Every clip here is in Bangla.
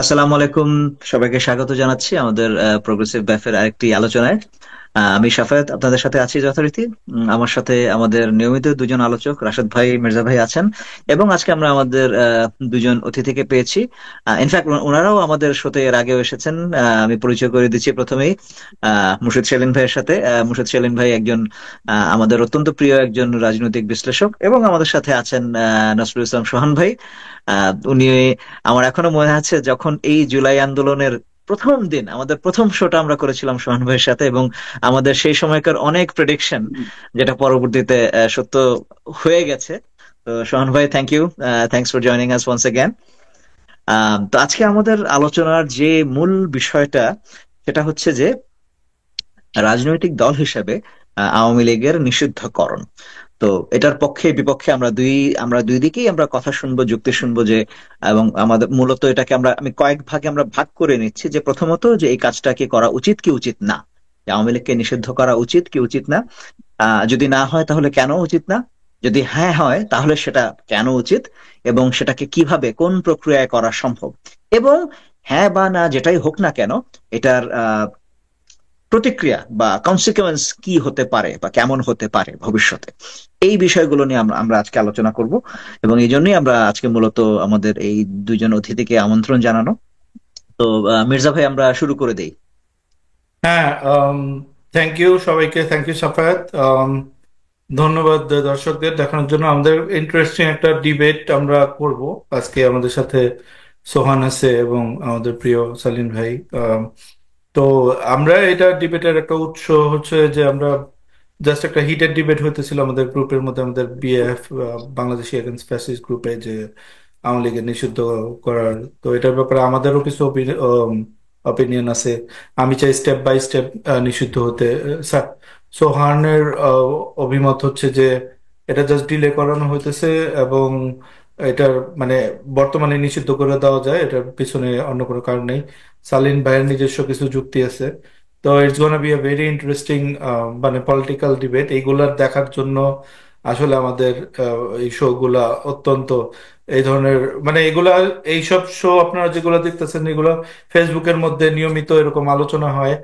আসসালামু আলাইকুম। সবাইকে স্বাগত জানাচ্ছি আমাদের প্রোগ্রেসিভ ব্যাফের আরেকটি আলোচনায়। আমি শাফায়েত আপনাদের সাথে আছি যথারীতি। আমার সাথে আমাদের নিয়মিত দুজন আলোচক রাশেদ ভাই, মির্জা ভাই আছেন। এবং আজকে আমরা আমাদের দুজন অতিথিকে পেয়েছি। ইনফ্যাক্ট ওনারাও আমাদের শোতে এর আগেও এসেছেন। আমি পরিচয় করে দিচ্ছি প্রথমেই মুর্শিদ সেলিম ভাইয়ের সাথে। মুর্শিদ সেলিম ভাই একজন আমাদের অত্যন্ত প্রিয় একজন রাজনৈতিক বিশ্লেষক, এবং আমাদের সাথে আছেন নসরুল ইসলাম সোহান ভাই। উনি, আমার এখনো মনে আছে যখন এই জুলাই আন্দোলনের প্রথম দিন আমাদের প্রথম শোটা আমরা করেছিলাম সোহান ভাইয়ের সাথে, এবং আমাদের সেই সময়কার অনেক প্রেডিকশন যেটা পরবর্তীতে সত্য হয়ে গেছে। তো সোহান ভাই, thank you. Thanks for joining us once again. তো আজকে আমাদের আলোচনার যে মূল বিষয়টা, সেটা হচ্ছে যে রাজনৈতিক দল হিসেবে আওয়ামী লীগের নিষিদ্ধকরণ। তো এটার পক্ষে বিপক্ষে আমরা দুই দিকেই আমরা কথা শুনবো, যুক্তি শুনবো যে, এবং আমাদের মূলত এটাকে আমি কয়েক ভাগে আমরা ভাগ করে নিচ্ছি। যে প্রথমত, যে এই কাজটা কি করা উচিত কি উচিত না, যে আওয়ামী লীগকে নিষিদ্ধ করা উচিত কি উচিত না। যদি না হয় তাহলে কেন উচিত না, যদি হ্যাঁ হয় তাহলে সেটা কেন উচিত, এবং সেটাকে কিভাবে কোন প্রক্রিয়ায় করা সম্ভব, এবং হ্যাঁ বা না যেটাই হোক না কেন, এটার প্রতিক্রিয়া বা কনসিকুয়েন্স কি হতে পারে বা কেমন হতে পারে ভবিষ্যতে। এই বিষয়গুলো নিয়ে আমরা আমরা আজকে আলোচনা করব। এবং এই জন্যই আমরা আজকে মূলত আমাদের এই দুইজন অতিথিকে আমন্ত্রণ জানানো। তো মির্জা ভাই, আমরা শুরু করে দেই। হ্যাঁ, থ্যাংক ইউ সবাইকে, থ্যাংক ইউ সাফায়াত। ধন্যবাদ দর্শকদের দেখানোর জন্য। আমাদের ইন্টারেস্টিং একটা ডিবেট আমরা করব আজকে। আমাদের সাথে সোহান আছে এবং আমাদের প্রিয় সালিন ভাই। তো আমরা এটা ডিবেটের একটা উৎস হচ্ছে যে আমরা জাস্ট একটা হিটেড ডিবেট হইতেছিল আমাদের গ্রুপের মধ্যে, আমাদের বিএফ বাংলাদেশি এগেন্স্ট ফ্যাসিস্ট গ্রুপে, যে আওয়ামী লীগের নিষিদ্ধ করার। তো এটার ব্যাপারে আমাদেরও কিছু অপিনিয়ন আছে। আমি চাই স্টেপ বাই স্টেপ নিষিদ্ধ হতে। সোহানের অভিমত হচ্ছে যে এটা জাস্ট ডিলে করানো হইতেছে, এবং এটার মানে বর্তমানে নিষিদ্ধ করে দেওয়া যায়, এটার পিছনে অন্য কোনো কারণ নেই। সালিন ভাইয়ের নিজস্ব কিছু যুক্তি আছে। তো it's gonna be a very interesting মানে পলিটিক্যাল ডিবেট। এইগুলার দেখার জন্য আসলে আমাদের এই শো গুলা অত্যন্ত এই ধরনের, মানে এগুলা, এইসব শো আপনারা যেগুলো দেখতেছেন এগুলো ফেসবুকের মধ্যে নিয়মিত এরকম আলোচনা হয়,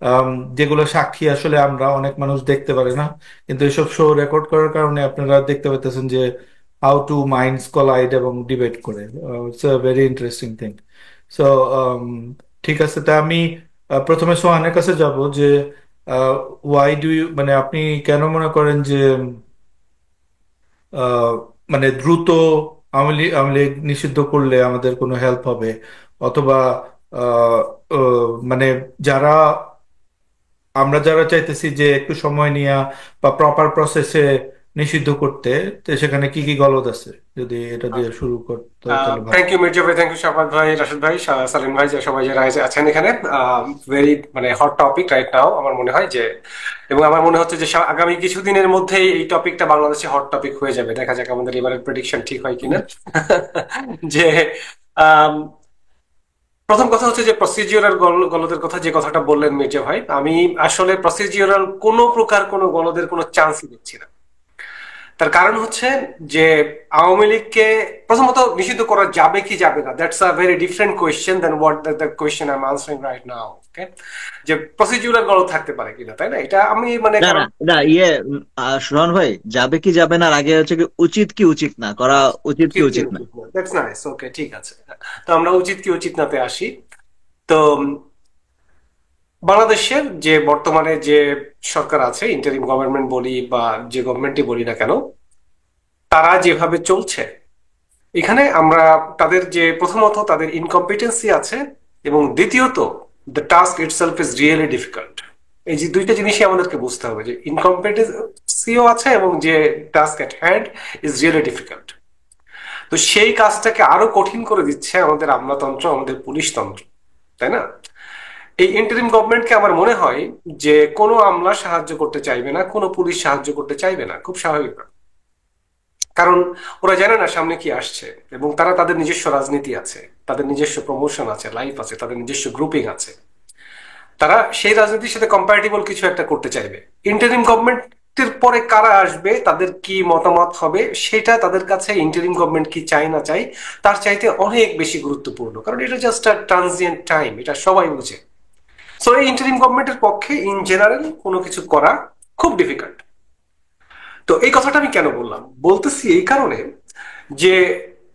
আম, যেগুলো সাক্ষী আসলে আমরা অনেক মানুষ দেখতে পারে না। কিন্তু এইসব শো রেকর্ড করার কারণে আপনারা দেখতে পাইতেছেন যে হাউ টু মাইন্ডস কলাইড এবং ডিবেট করে। It's a very interesting thing. So ঠিক আছে, তা আমি প্রথমে সোহানের কাছে যাব যে ওয়াই ডু ইউ, মানে আপনি কেন মনে করেন যে আহ, মানে দ্রুত আওয়ামী লীগ নিষিদ্ধ করলে আমাদের কোনো হেল্প হবে, অথবা আহ, মানে যারা যারা চাইতেছি যে একটু সময় নিয়ে বা প্রপার প্রসেসে নিষিদ্ধ করতে, তো সেখানে কি কি গলদ আছে, যদি এটা দিয়ে শুরু করতে তাহলে ভালো। থ্যাংক ইউ মির্জা ভাই, থ্যাংক ইউ শাফাত ভাই, রাশেদ ভাই, সালিম ভাই, যে সবাই যারা আছেন এখানে। ভেরি মানে হট টপিক রাইট নাও আমার মনে হয় যে, এবং আমার মনে হচ্ছে যে আগামী কিছুদিনের মধ্যেই এই টপিকটা বাংলাদেশে হট টপিক হয়ে যাবে। দেখা যাক আমাদের এবারের প্রেডিকশন ঠিক হয় কিনা। যে আম, প্রথম কথা হচ্ছে যে প্রসিজিওরাল গলদের কথা, যে কথাটা বললেন মির্জা ভাই, আমি আসলে প্রসিজিওরাল কোনো প্রকার কোনো গলদের কোনো চান্সই দেখছি না। তার কারণ হচ্ছে যে আওয়ামী লীগকে প্রথমত নিষিদ্ধ করা যাবে কি যাবে না, that's a very different question then what the question I am answering right now. Okay, যে প্রসিডিউরাল গলত থাকতে পারে কিনা, তাই না? এটা আমি মানে না, না, কারণ না, সোহান ভাই, যাবে কি যাবে না, আর আগে হচ্ছে কি উচিত কি উচিত না করা, উচিত কি উচিত কি উচিত না। উচিত না, দ্যাটস নাইস, ওকে, ঠিক আছে। তো আমরা উচিত কি উচিত নাতে আসি। তো বাংলাদেশের যে বর্তমানে যে সরকার আছে, ইন্টারিম গভর্নমেন্ট বলি বা যে গভর্নমেন্টই বলি না কেন, তারা যেভাবে চলছে, এখানে আমরা তাদের যে প্রথমত তাদের ইনকম্পিটেন্সি আছে, এবং দ্বিতীয়ত the task itself is really difficult. এই যে দুইটা জিনিসই আমাদেরকে বুঝতে হবে, যে ইনকম্পিটেন্সিও আছে এবং যে task at hand is really difficult. তো সেই কাজটাকে আরো কঠিন করে দিচ্ছে আমাদের আমলাতন্ত্র, আমাদের পুলিশ তন্ত্র, তাই না? এই ইন্টারিম গভর্নমেন্টকে আমার মনে হয় যে কোনো আমলা সাহায্য করতে চাইবে না, কোনো পুলিশ সাহায্য করতে চাইবে না, খুব স্বাভাবিক ব্যাপার। কারণ ওরা জানে না সামনে কি আসছে, এবং তারা তাদের নিজস্ব রাজনীতি আছে, তাদের নিজস্ব প্রমোশন আছে, লাইফ আছে, তাদের নিজস্ব গ্রুপিং আছে। তারা সেই রাজনীতির সাথে কম্পারেটিবল কিছু একটা করতে চাইবে। ইন্টারিম গভর্নমেন্ট ভোটের পরে কারা আসবে, তাদের কি মতামত হবে, সেটা তাদের কাছে ইন্টারিম গভর্নমেন্ট কি চাই না চাই তার চাইতে অনেক বেশি গুরুত্বপূর্ণ, কারণ এটা জাস্ট আ ট্রানজিয়েন্ট টাইম, এটা সবাই বুঝে। সো এই ইন্টারিম গভর্নমেন্টের পক্ষে ইন জেনারেল কোনো কিছু করা খুব ডিফিকাল্ট। তো এই কথাটা আমি কেন বললাম, বলতেছি এই কারণে যে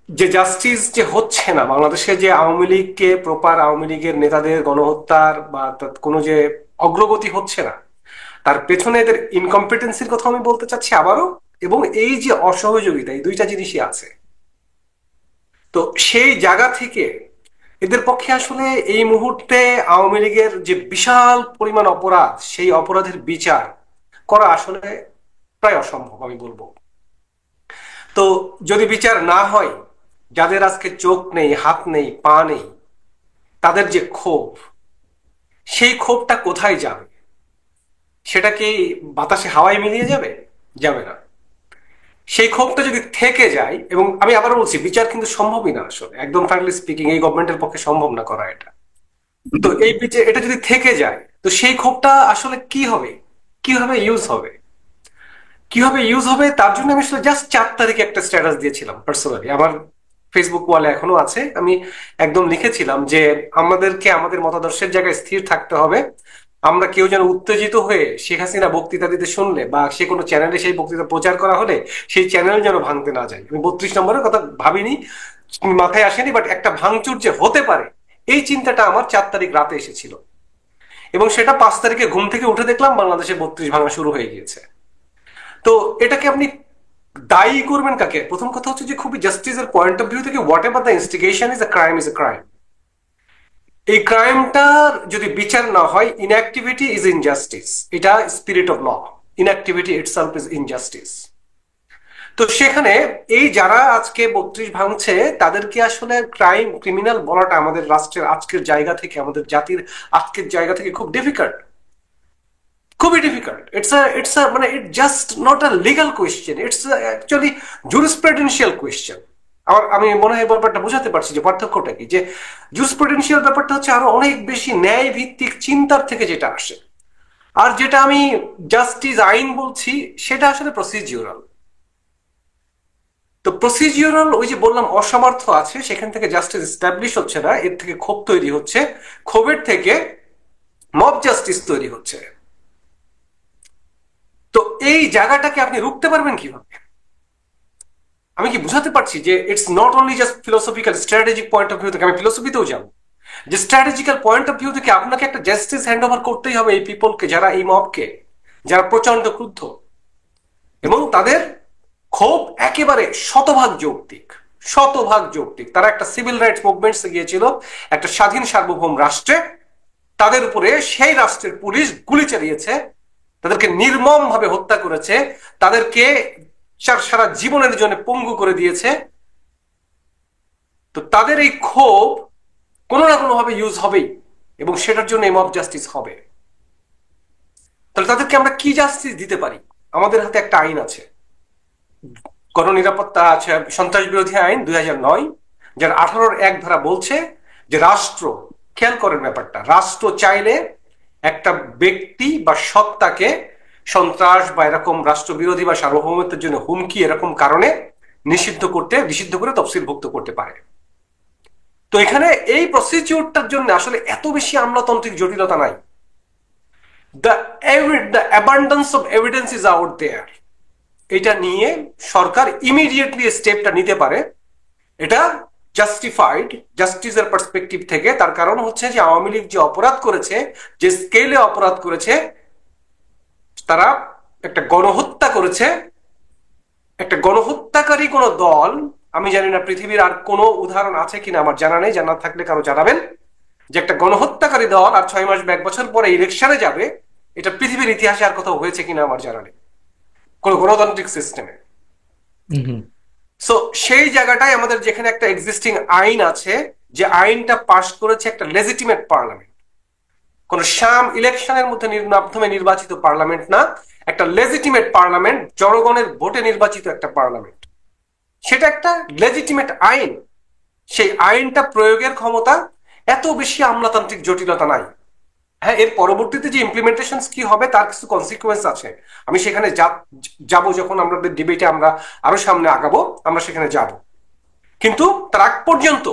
যে জাস্টিস যে হচ্ছে না বাংলাদেশে, যে আওয়ামী লীগকে প্রপার আওয়ামী লীগের নেতাদের গণহত্যার বা কোনো যে অগ্রগতি হচ্ছে না, তার পেছনে এদের ইনকম্পিটেন্সির কথা আমি বলতে চাচ্ছি আবারও, এবং এই যে অসহযোগিতা, এই দুইটা জিনিসই আছে। তো সেই জায়গা থেকে এদের পক্ষে আসলে এই মুহূর্তে আওয়ামী লীগের যে বিশাল পরিমাণ অপরাধ, সেই অপরাধের বিচার করা আসলে প্রায় অসম্ভব আমি বলবো। তো যদি বিচার না হয়, যাদের আজকে চোখ নেই, হাত নেই, পা নেই, তাদের যে ক্ষোভ, সেই ক্ষোভটা কোথায় যাবে? সেটা কি বাতাসে হাওয়ায় মিলিয়ে যাবে? যাবে না। সেই ক্ষোভটা যদি থেকে যায়, এবং আমি আবার বলছি বিচার কিন্তু সম্ভবই না আসলে, একদম ফ্র্যাঙ্কলি স্পিকিং এই গভর্নমেন্টের পক্ষে সম্ভব না করা এটা। তো এই বিচার এটা যদি থেকে যায়, তো সেই ক্ষোভটা আসলে কি হবে, কিভাবে ইউজ হবে, কিভাবে ইউজ হবে, তার জন্য আমি আসলে জাস্ট 4 তারিখে একটা স্ট্যাটাস দিয়েছিলাম পার্সোনালি, আমার ফেসবুক ওয়ালে এখনো আছে। আমি একদম লিখেছিলাম যে আমাদেরকে আমাদের মতাদর্শের জায়গায় স্থির থাকতে হবে। আমরা কেউ যেন উত্তেজিত হয়ে শেখ হাসিনা বক্তৃতা দিতে শুনলে বা সে কোনো চ্যানেলে সেই বক্তৃতা প্রচার করা হলে সেই চ্যানেল যেন ভাঙতে না যায়। আমি 32 নম্বরের কথা ভাবিনি, মাথায় আসেনি, বাট একটা ভাঙচুর যে হতে পারে এই চিন্তাটা আমার 4 তারিখ রাতে এসেছিল, এবং সেটা 5 তারিখে ঘুম থেকে উঠে দেখলাম বাংলাদেশে 32 ভাঙা শুরু হয়ে গিয়েছে। তো এটাকে আপনি দায়ী করবেন কাকে? প্রথম কথা হচ্ছে যে খুবই জাস্টিসের পয়েন্ট অফ ভিউ থেকে whatever the instigation is, a crime. এই ক্রাইমটার যদি বিচার না হয়, ইনঅ্যাক্টিভিটি ইজ ইনজাস্টিস, এটা spirit of law, inactivity itself is injustice. তো সেখানে এই যারা আজকে 32 ভাঙছে তাদেরকে আসলে ক্রিমিনাল বলাটা আমাদের রাষ্ট্রের আজকের জায়গা থেকে, আমাদের জাতির আজকের জায়গা থেকে খুব ডিফিকাল্ট, খুবই ডিফিকাল্ট। ইটস মানে it just not a legal question, it's actually jurisprudential question. আমি মনে হয় ব্যাপারটা বুঝাতে পারছি যে পার্থক্যটা কি, যে জুরিসপ্রুডেন্সিয়াল ব্যাপারটা হচ্ছে আরো অনেক বেশি ন্যায় ভিত্তিক চিন্তার থেকে যেটা আসে, আর যেটা আমি জাস্টিস আইন বলছি সেটা আসলে প্রসিডিউরাল। তো প্রসিডিউরাল, ওই যে বললাম অসামর্থ্য আছে, সেখান থেকে জাস্টিস এস্টাবলিশ হচ্ছে না, এর থেকে ক্ষোভ তৈরি হচ্ছে, ক্ষোভের থেকে মব জাস্টিস তৈরি হচ্ছে। তো এই জায়গাটাকে আপনি রুখতে পারবেন কিভাবে? আমি কি বুঝাতে পারছি যে it's not only just philosophical, strategic point of view থেকে, আমি ফিলোসফিতেও যাব, যে স্ট্র্যাটেজিক্যাল পয়েন্ট অফ ভিউ থেকে আপনাকে একটা জাস্টিস হ্যান্ড ওভার করতেই হবে এই পিপলকে, যারা এই মবকে, যারা প্রচন্ড ক্রুদ্ধ, এবং তাদের ক্ষোভ একেবারে শতভাগ যৌক্তিক, শতভাগ যৌক্তিক। তারা একটা সিভিল রাইটস মুভমেন্টসে গিয়েছিল একটা স্বাধীন সার্বভৌম রাষ্ট্রে, তাদের উপরে সেই রাষ্ট্রের পুলিশ গুলি চালিয়েছে, তাদেরকে নির্মম ভাবে হত্যা করেছে, তাদেরকে সারা জীবনের জন্য পঙ্গু করে দিয়েছে। তো তাদের এই ক্ষোভ কোনো না কোনো ভাবে ইউজ হবেই, এবং সেটার জন্য এই মব জাস্টিস হবে। তাহলে তাদেরকে আমরা কি জাস্টিস দিতে পারি? আমাদের হাতে একটা আইন আছে, গণনিরাপত্তা আছে, সন্ত্রাস বিরোধী আইন 2009, যার 18-1 ধারা বলছে যে রাষ্ট্র, খেয়াল করেন ব্যাপারটা, রাষ্ট্র চাইলে একটা ব্যক্তি বা সত্তাকে সন্ত্রাস বা এরকম রাষ্ট্রবিরোধী বা সার্বভৌমত্বের জন্য হুমকি এরকম কারণে নিষিদ্ধ করে তফসিলভুক্ত করতে পারে। তো এখানে এই প্রসিডিউরটার জন্য আসলে এত বেশি আমলাতান্ত্রিক জটিলতা নাই। The abundance of evidence is out there, এটা নিয়ে সরকার ইমিডিয়েটলি স্টেপটা নিতে পারে, এটা জাস্টিফাইড জাস্টিসের পার্সপেক্টিভ থেকে। তার কারণ হচ্ছে যে আওয়ামী লীগ যে অপরাধ করেছে, যে স্কেলে অপরাধ করেছে, তারা একটা গণহত্যা করেছে, একটা গণহত্যাকারী কোন দল, আমি জানি না পৃথিবীর আর কোনো উদাহরণ আছে কিনা, আমার জানা নেই, জানা থাকলে কারো জানাবেন, যে একটা গণহত্যাকারী দল আর 6 মাস বা 1 বছর পরে ইলেকশনে যাবে, এটা পৃথিবীর ইতিহাসে আর কোথাও হয়েছে কিনা আমার জানা নেই কোন গণতান্ত্রিক সিস্টেমে। সো সেই জায়গাটায় আমাদের যেখানে একটা এক্সিস্টিং আইন আছে, যে আইনটা পাশ করেছে একটা লেজিটিমেট পার্লামেন্ট, কোন শাম ইলেকশনের মাধ্যমে নির্বাচিত পার্লামেন্ট না, একটা লেজিটিমেট পার্লামেন্ট, জনগণের ভোটে নির্বাচিত একটা পার্লামেন্ট, সেটা একটা লেজিটিমেট আইন। সেই আইনটা প্রয়োগের ক্ষমতা, এত বেশি আমলাতান্ত্রিক জটিলতা নাই। হ্যাঁ, এর পরবর্তীতে যে ইমপ্লিমেন্টেশন কি হবে তার কিছু কনসিকুয়েন্স আছে। আমি সেখানে যাব, যখন আমাদের ডিবেটে আমরা আরো সামনে আগাবো আমরা সেখানে যাব। কিন্তু তার আগ পর্যন্ত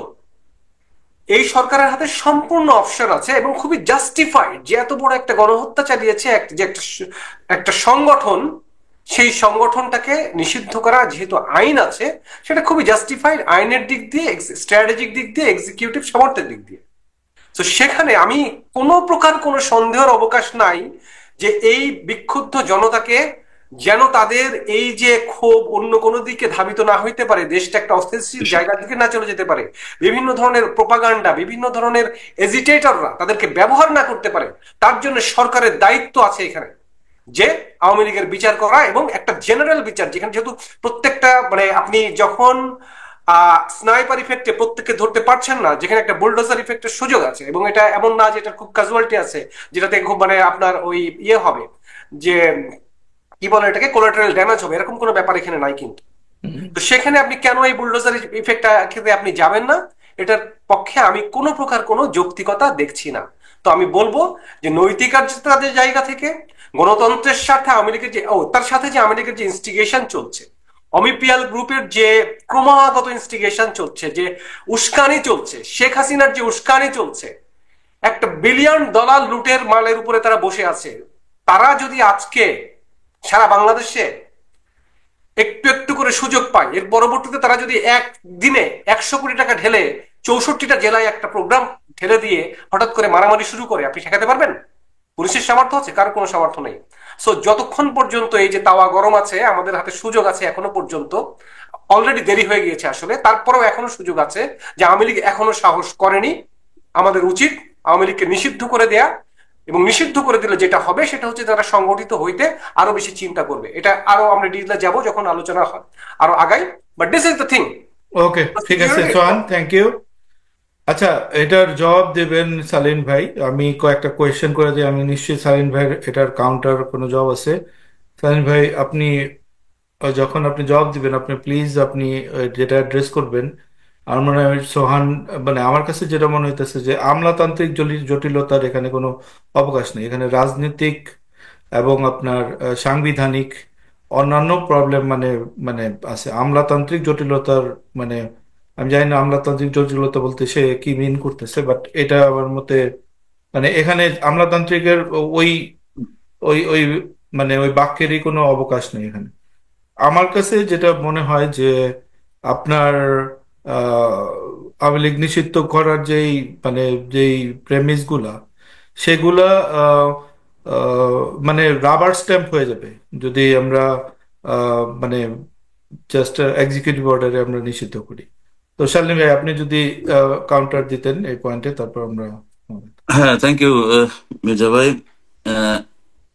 এই সরকারের হাতে সম্পূর্ণ অপশন আছে এবং খুবই জাস্টিফাইড যে এত বড় একটা গণহত্যা চালিয়েছে যে একটা সংগঠন, সেই সংগঠনটাকে নিষিদ্ধ করা যেহেতু আইন আছে সেটা খুবই জাস্টিফাইড আইনের দিক দিয়ে, স্ট্র্যাটেজিক দিক দিয়ে, এক্সিকিউটিভ সামর্থ্যের দিক দিয়ে। তো সেখানে আমি কোনো প্রকার কোনো সন্দেহের অবকাশ নাই যে এই বিক্ষুব্ধ জনতাকে যেন তাদের এই যে ক্ষোভ অন্য কোনো দিকে ধাবিত না হইতে পারে, দেশটা একটা অস্থিতিশীল জায়গার দিকে না চলে যেতে পারে, বিভিন্ন ধরনের প্রোপাগান্ডা, বিভিন্ন ধরনের এজিটেটররা তাদেরকে ব্যবহার না করতে পারে, তার জন্য সরকারের দায়িত্ব আছে এখানে যে আওয়ামী লীগের বিচার করা এবং একটা জেনারেল বিচার, যেখানে যেহেতু প্রত্যেকটা মানে আপনি যখন স্নাইপার ইফেক্টে প্রত্যেককে ধরতে পারছেন না, যেখানে একটা বুলডোজার ইফেক্টের সুযোগ আছে, এবং এটা এমন না যে এটা খুব ক্যাজুয়ালিটি আছে যেটাতে খুব মানে আপনার ওই ইয়ে হবে যে কি বলে এটাকে কোলাটারাল ড্যামেজ হবে, এরকম কোনো ব্যাপার এখানে নাই কিন্তু। তো সেখানে আপনি কেন এই বুলডোজার ইফেক্টটা ক্ষেত্রে আপনি যাবেন না, এটার পক্ষে আমি কোনো প্রকার কোনো যৌক্তিকতা দেখছি না। তো আমি বলবো যে নৈতিকতার জায়গা থেকে গণতন্ত্রের সাথে আওয়ামী লীগের যে তার সাথে যে আওয়ামী লীগের যে ইনস্টিগেশন চলছে, অমিপিয়াল গ্রুপের যে ক্রমাগত ইনস্টিগেশন চলছে, যে উস্কানি চলছে, শেখ হাসিনার যে উস্কানি চলছে, $1 বিলিয়ন লুটের মালের উপরে তারা বসে আছে, তারা যদি আজকে সারা বাংলাদেশে একটু একটু করে সুযোগ পায়, এর পরবর্তীতে তারা যদি একদিনে 100 কোটি টাকা ঢেলে 64টা জেলায় একটা প্রোগ্রাম ঢেলে দিয়ে হঠাৎ করে মারামারি শুরু করে, আপনি ঠেকাতে পারবেন? পুলিশের সামর্থ্য আছে? কারো কোনো সামর্থ্য নেই। সো যতক্ষণ পর্যন্ত এই যে তাওয়া গরম আছে, আমাদের হাতে সুযোগ আছে এখনো পর্যন্ত, অলরেডি দেরি হয়ে গিয়েছে আসলে, তারপরেও এখনো সুযোগ আছে যে আওয়ামী লীগ এখনো সাহস করেনি। আমাদের উচিত আওয়ামী লীগকে নিষিদ্ধ করে দেয়া, এবং নিষিদ্ধ করে দিলে যেটা হবে সেটা হচ্ছে তারা সংগঠিত হইতে আরো বেশি চিন্তা করবে। এটা আরো আমরা ডিটেইলে যাব যখন আলোচনা হয় আরো আগাই, but this is the thing. Okay, ঠিক আছে সোহান, থ্যাংক ইউ। আচ্ছা, এটার জবাব দেবেন সালিন ভাই। আমি কয়েকটা কোয়েশ্চেন করে দিই, আমি নিশ্চয়ই সালিন ভাই এটার কাউন্টার কোনো জবাব আছে। সালিন ভাই, আপনি যখন আপনি জবাব দিবেন আপনি প্লিজ আপনি যেটা অ্যাড্রেস করবেন, আমার মনে হয় সোহান, মানে আমার কাছে যেটা মনে হইতেছে যে আমলাতান্ত্রিক জটিলতার এখানে কোনো অবকাশ নেই। এখানে রাজনীতিক এবং আপনার সাংবিধানিক অন্যান্য প্রবলেম মানে মানে আছে। আমলাতান্ত্রিক জটিলতার মানে আমি জানি না আমলাতান্ত্রিক জটিলতা বলতে সে কি মিন করতেছে, বাট এটা আমার মতে মানে এখানে আমলাতান্ত্রিকের ওই ওই ওই মানে ওই বাক্যেরই কোনো অবকাশ নেই এখানে। আমার কাছে যেটা মনে হয় যে আপনার আওয়ামী লীগ নিষিদ্ধ করার যেই মানে যেই প্রেমিস গুলা সেগুলা আহ, মানে রাবার স্ট্যাম্প হয়ে যাবে যদি আমরা মানে জাস্ট এক্সিকিউটিভ অর্ডারে আমরা নিষিদ্ধ করি। তো শালিনী ভাই, আপনি যদি কাউন্টার দিতেন এই পয়েন্টে, তারপর আমরা। হ্যাঁ, থ্যাংক ইউ মির্জা ভাই। আহ,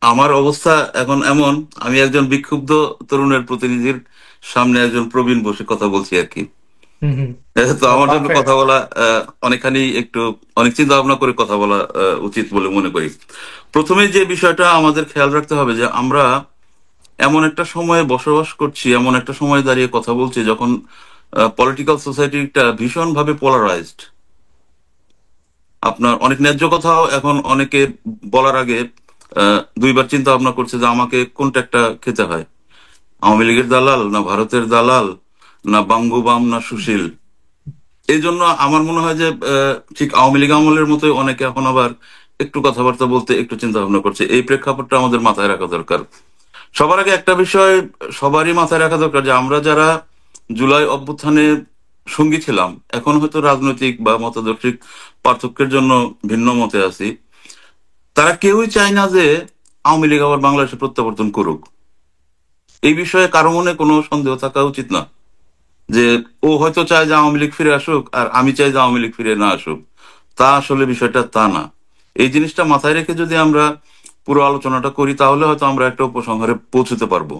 আমার অবস্থা এখন এমন, আমি একজন বিক্ষুব্ধ তরুণের প্রতিনিধির সামনে একজন প্রবীণ বসে কথা বলছি আর কি। হুম হুম, তো আমার জন্য পারফেক্ট। কথা বলা অনেকখানি একটু অনেক চিন্তা ভাবনা করে কথা বলা উচিত বলে মনে করি। প্রথমে যে বিষয়টা আমাদের খেয়াল রাখতে হবে যে আমরা এমন একটা সময়ে বসবাস করছি, এমন একটা সময়ে দাঁড়িয়ে কথা বলছি যখন পলিটিক্যাল সোসাইটিটা ভীষণভাবে পোলারাইজড। আপনার অনেক ন্যায্য কথাও এখন অনেকে বলার আগে দুইবার চিন্তা ভাবনা করছে যে আমাকে কোনটা একটা খেতে হয়, আওয়ামী লীগের দালাল না ভারতের দালাল না বাঙ্গু বাম না সুশীল। এই জন্য আমার মনে হয় যে ঠিক আওয়ামী লীগ আমলের মতোই অনেকে এখন আবার একটু কথাবার্তা বলতে একটু চিন্তা ভাবনা করছে। এই প্রেক্ষাপটটা আমাদের মাথায় রাখা দরকার। সবার আগে একটা বিষয় সবারই মাথায় রাখা দরকার যে আমরা যারা জুলাই অভ্যুত্থানে সঙ্গী ছিলাম, এখন হয়তো রাজনৈতিক বা মতাদর্শিক পার্থক্যের জন্য ভিন্ন মতে আছি, তারা কেউই চায় না যে আওয়ামী লীগ আবার বাংলাদেশে প্রত্যাবর্তন করুক। এই বিষয়ে কারো মনে কোনো সন্দেহ থাকা উচিত না যে ও হয়তো চায় যে আওয়ামী লীগ ফিরে আসুক আর আমি চাই যে আওয়ামী লীগ ফিরে না আসুক। তা আসলে বিষয়টা তা না। এই জিনিসটা মাথায় রেখে যদি আমরা পুরো আলোচনাটা করি তাহলে হয়তো আমরা একটা উপসংহারে পৌঁছতে পারবো,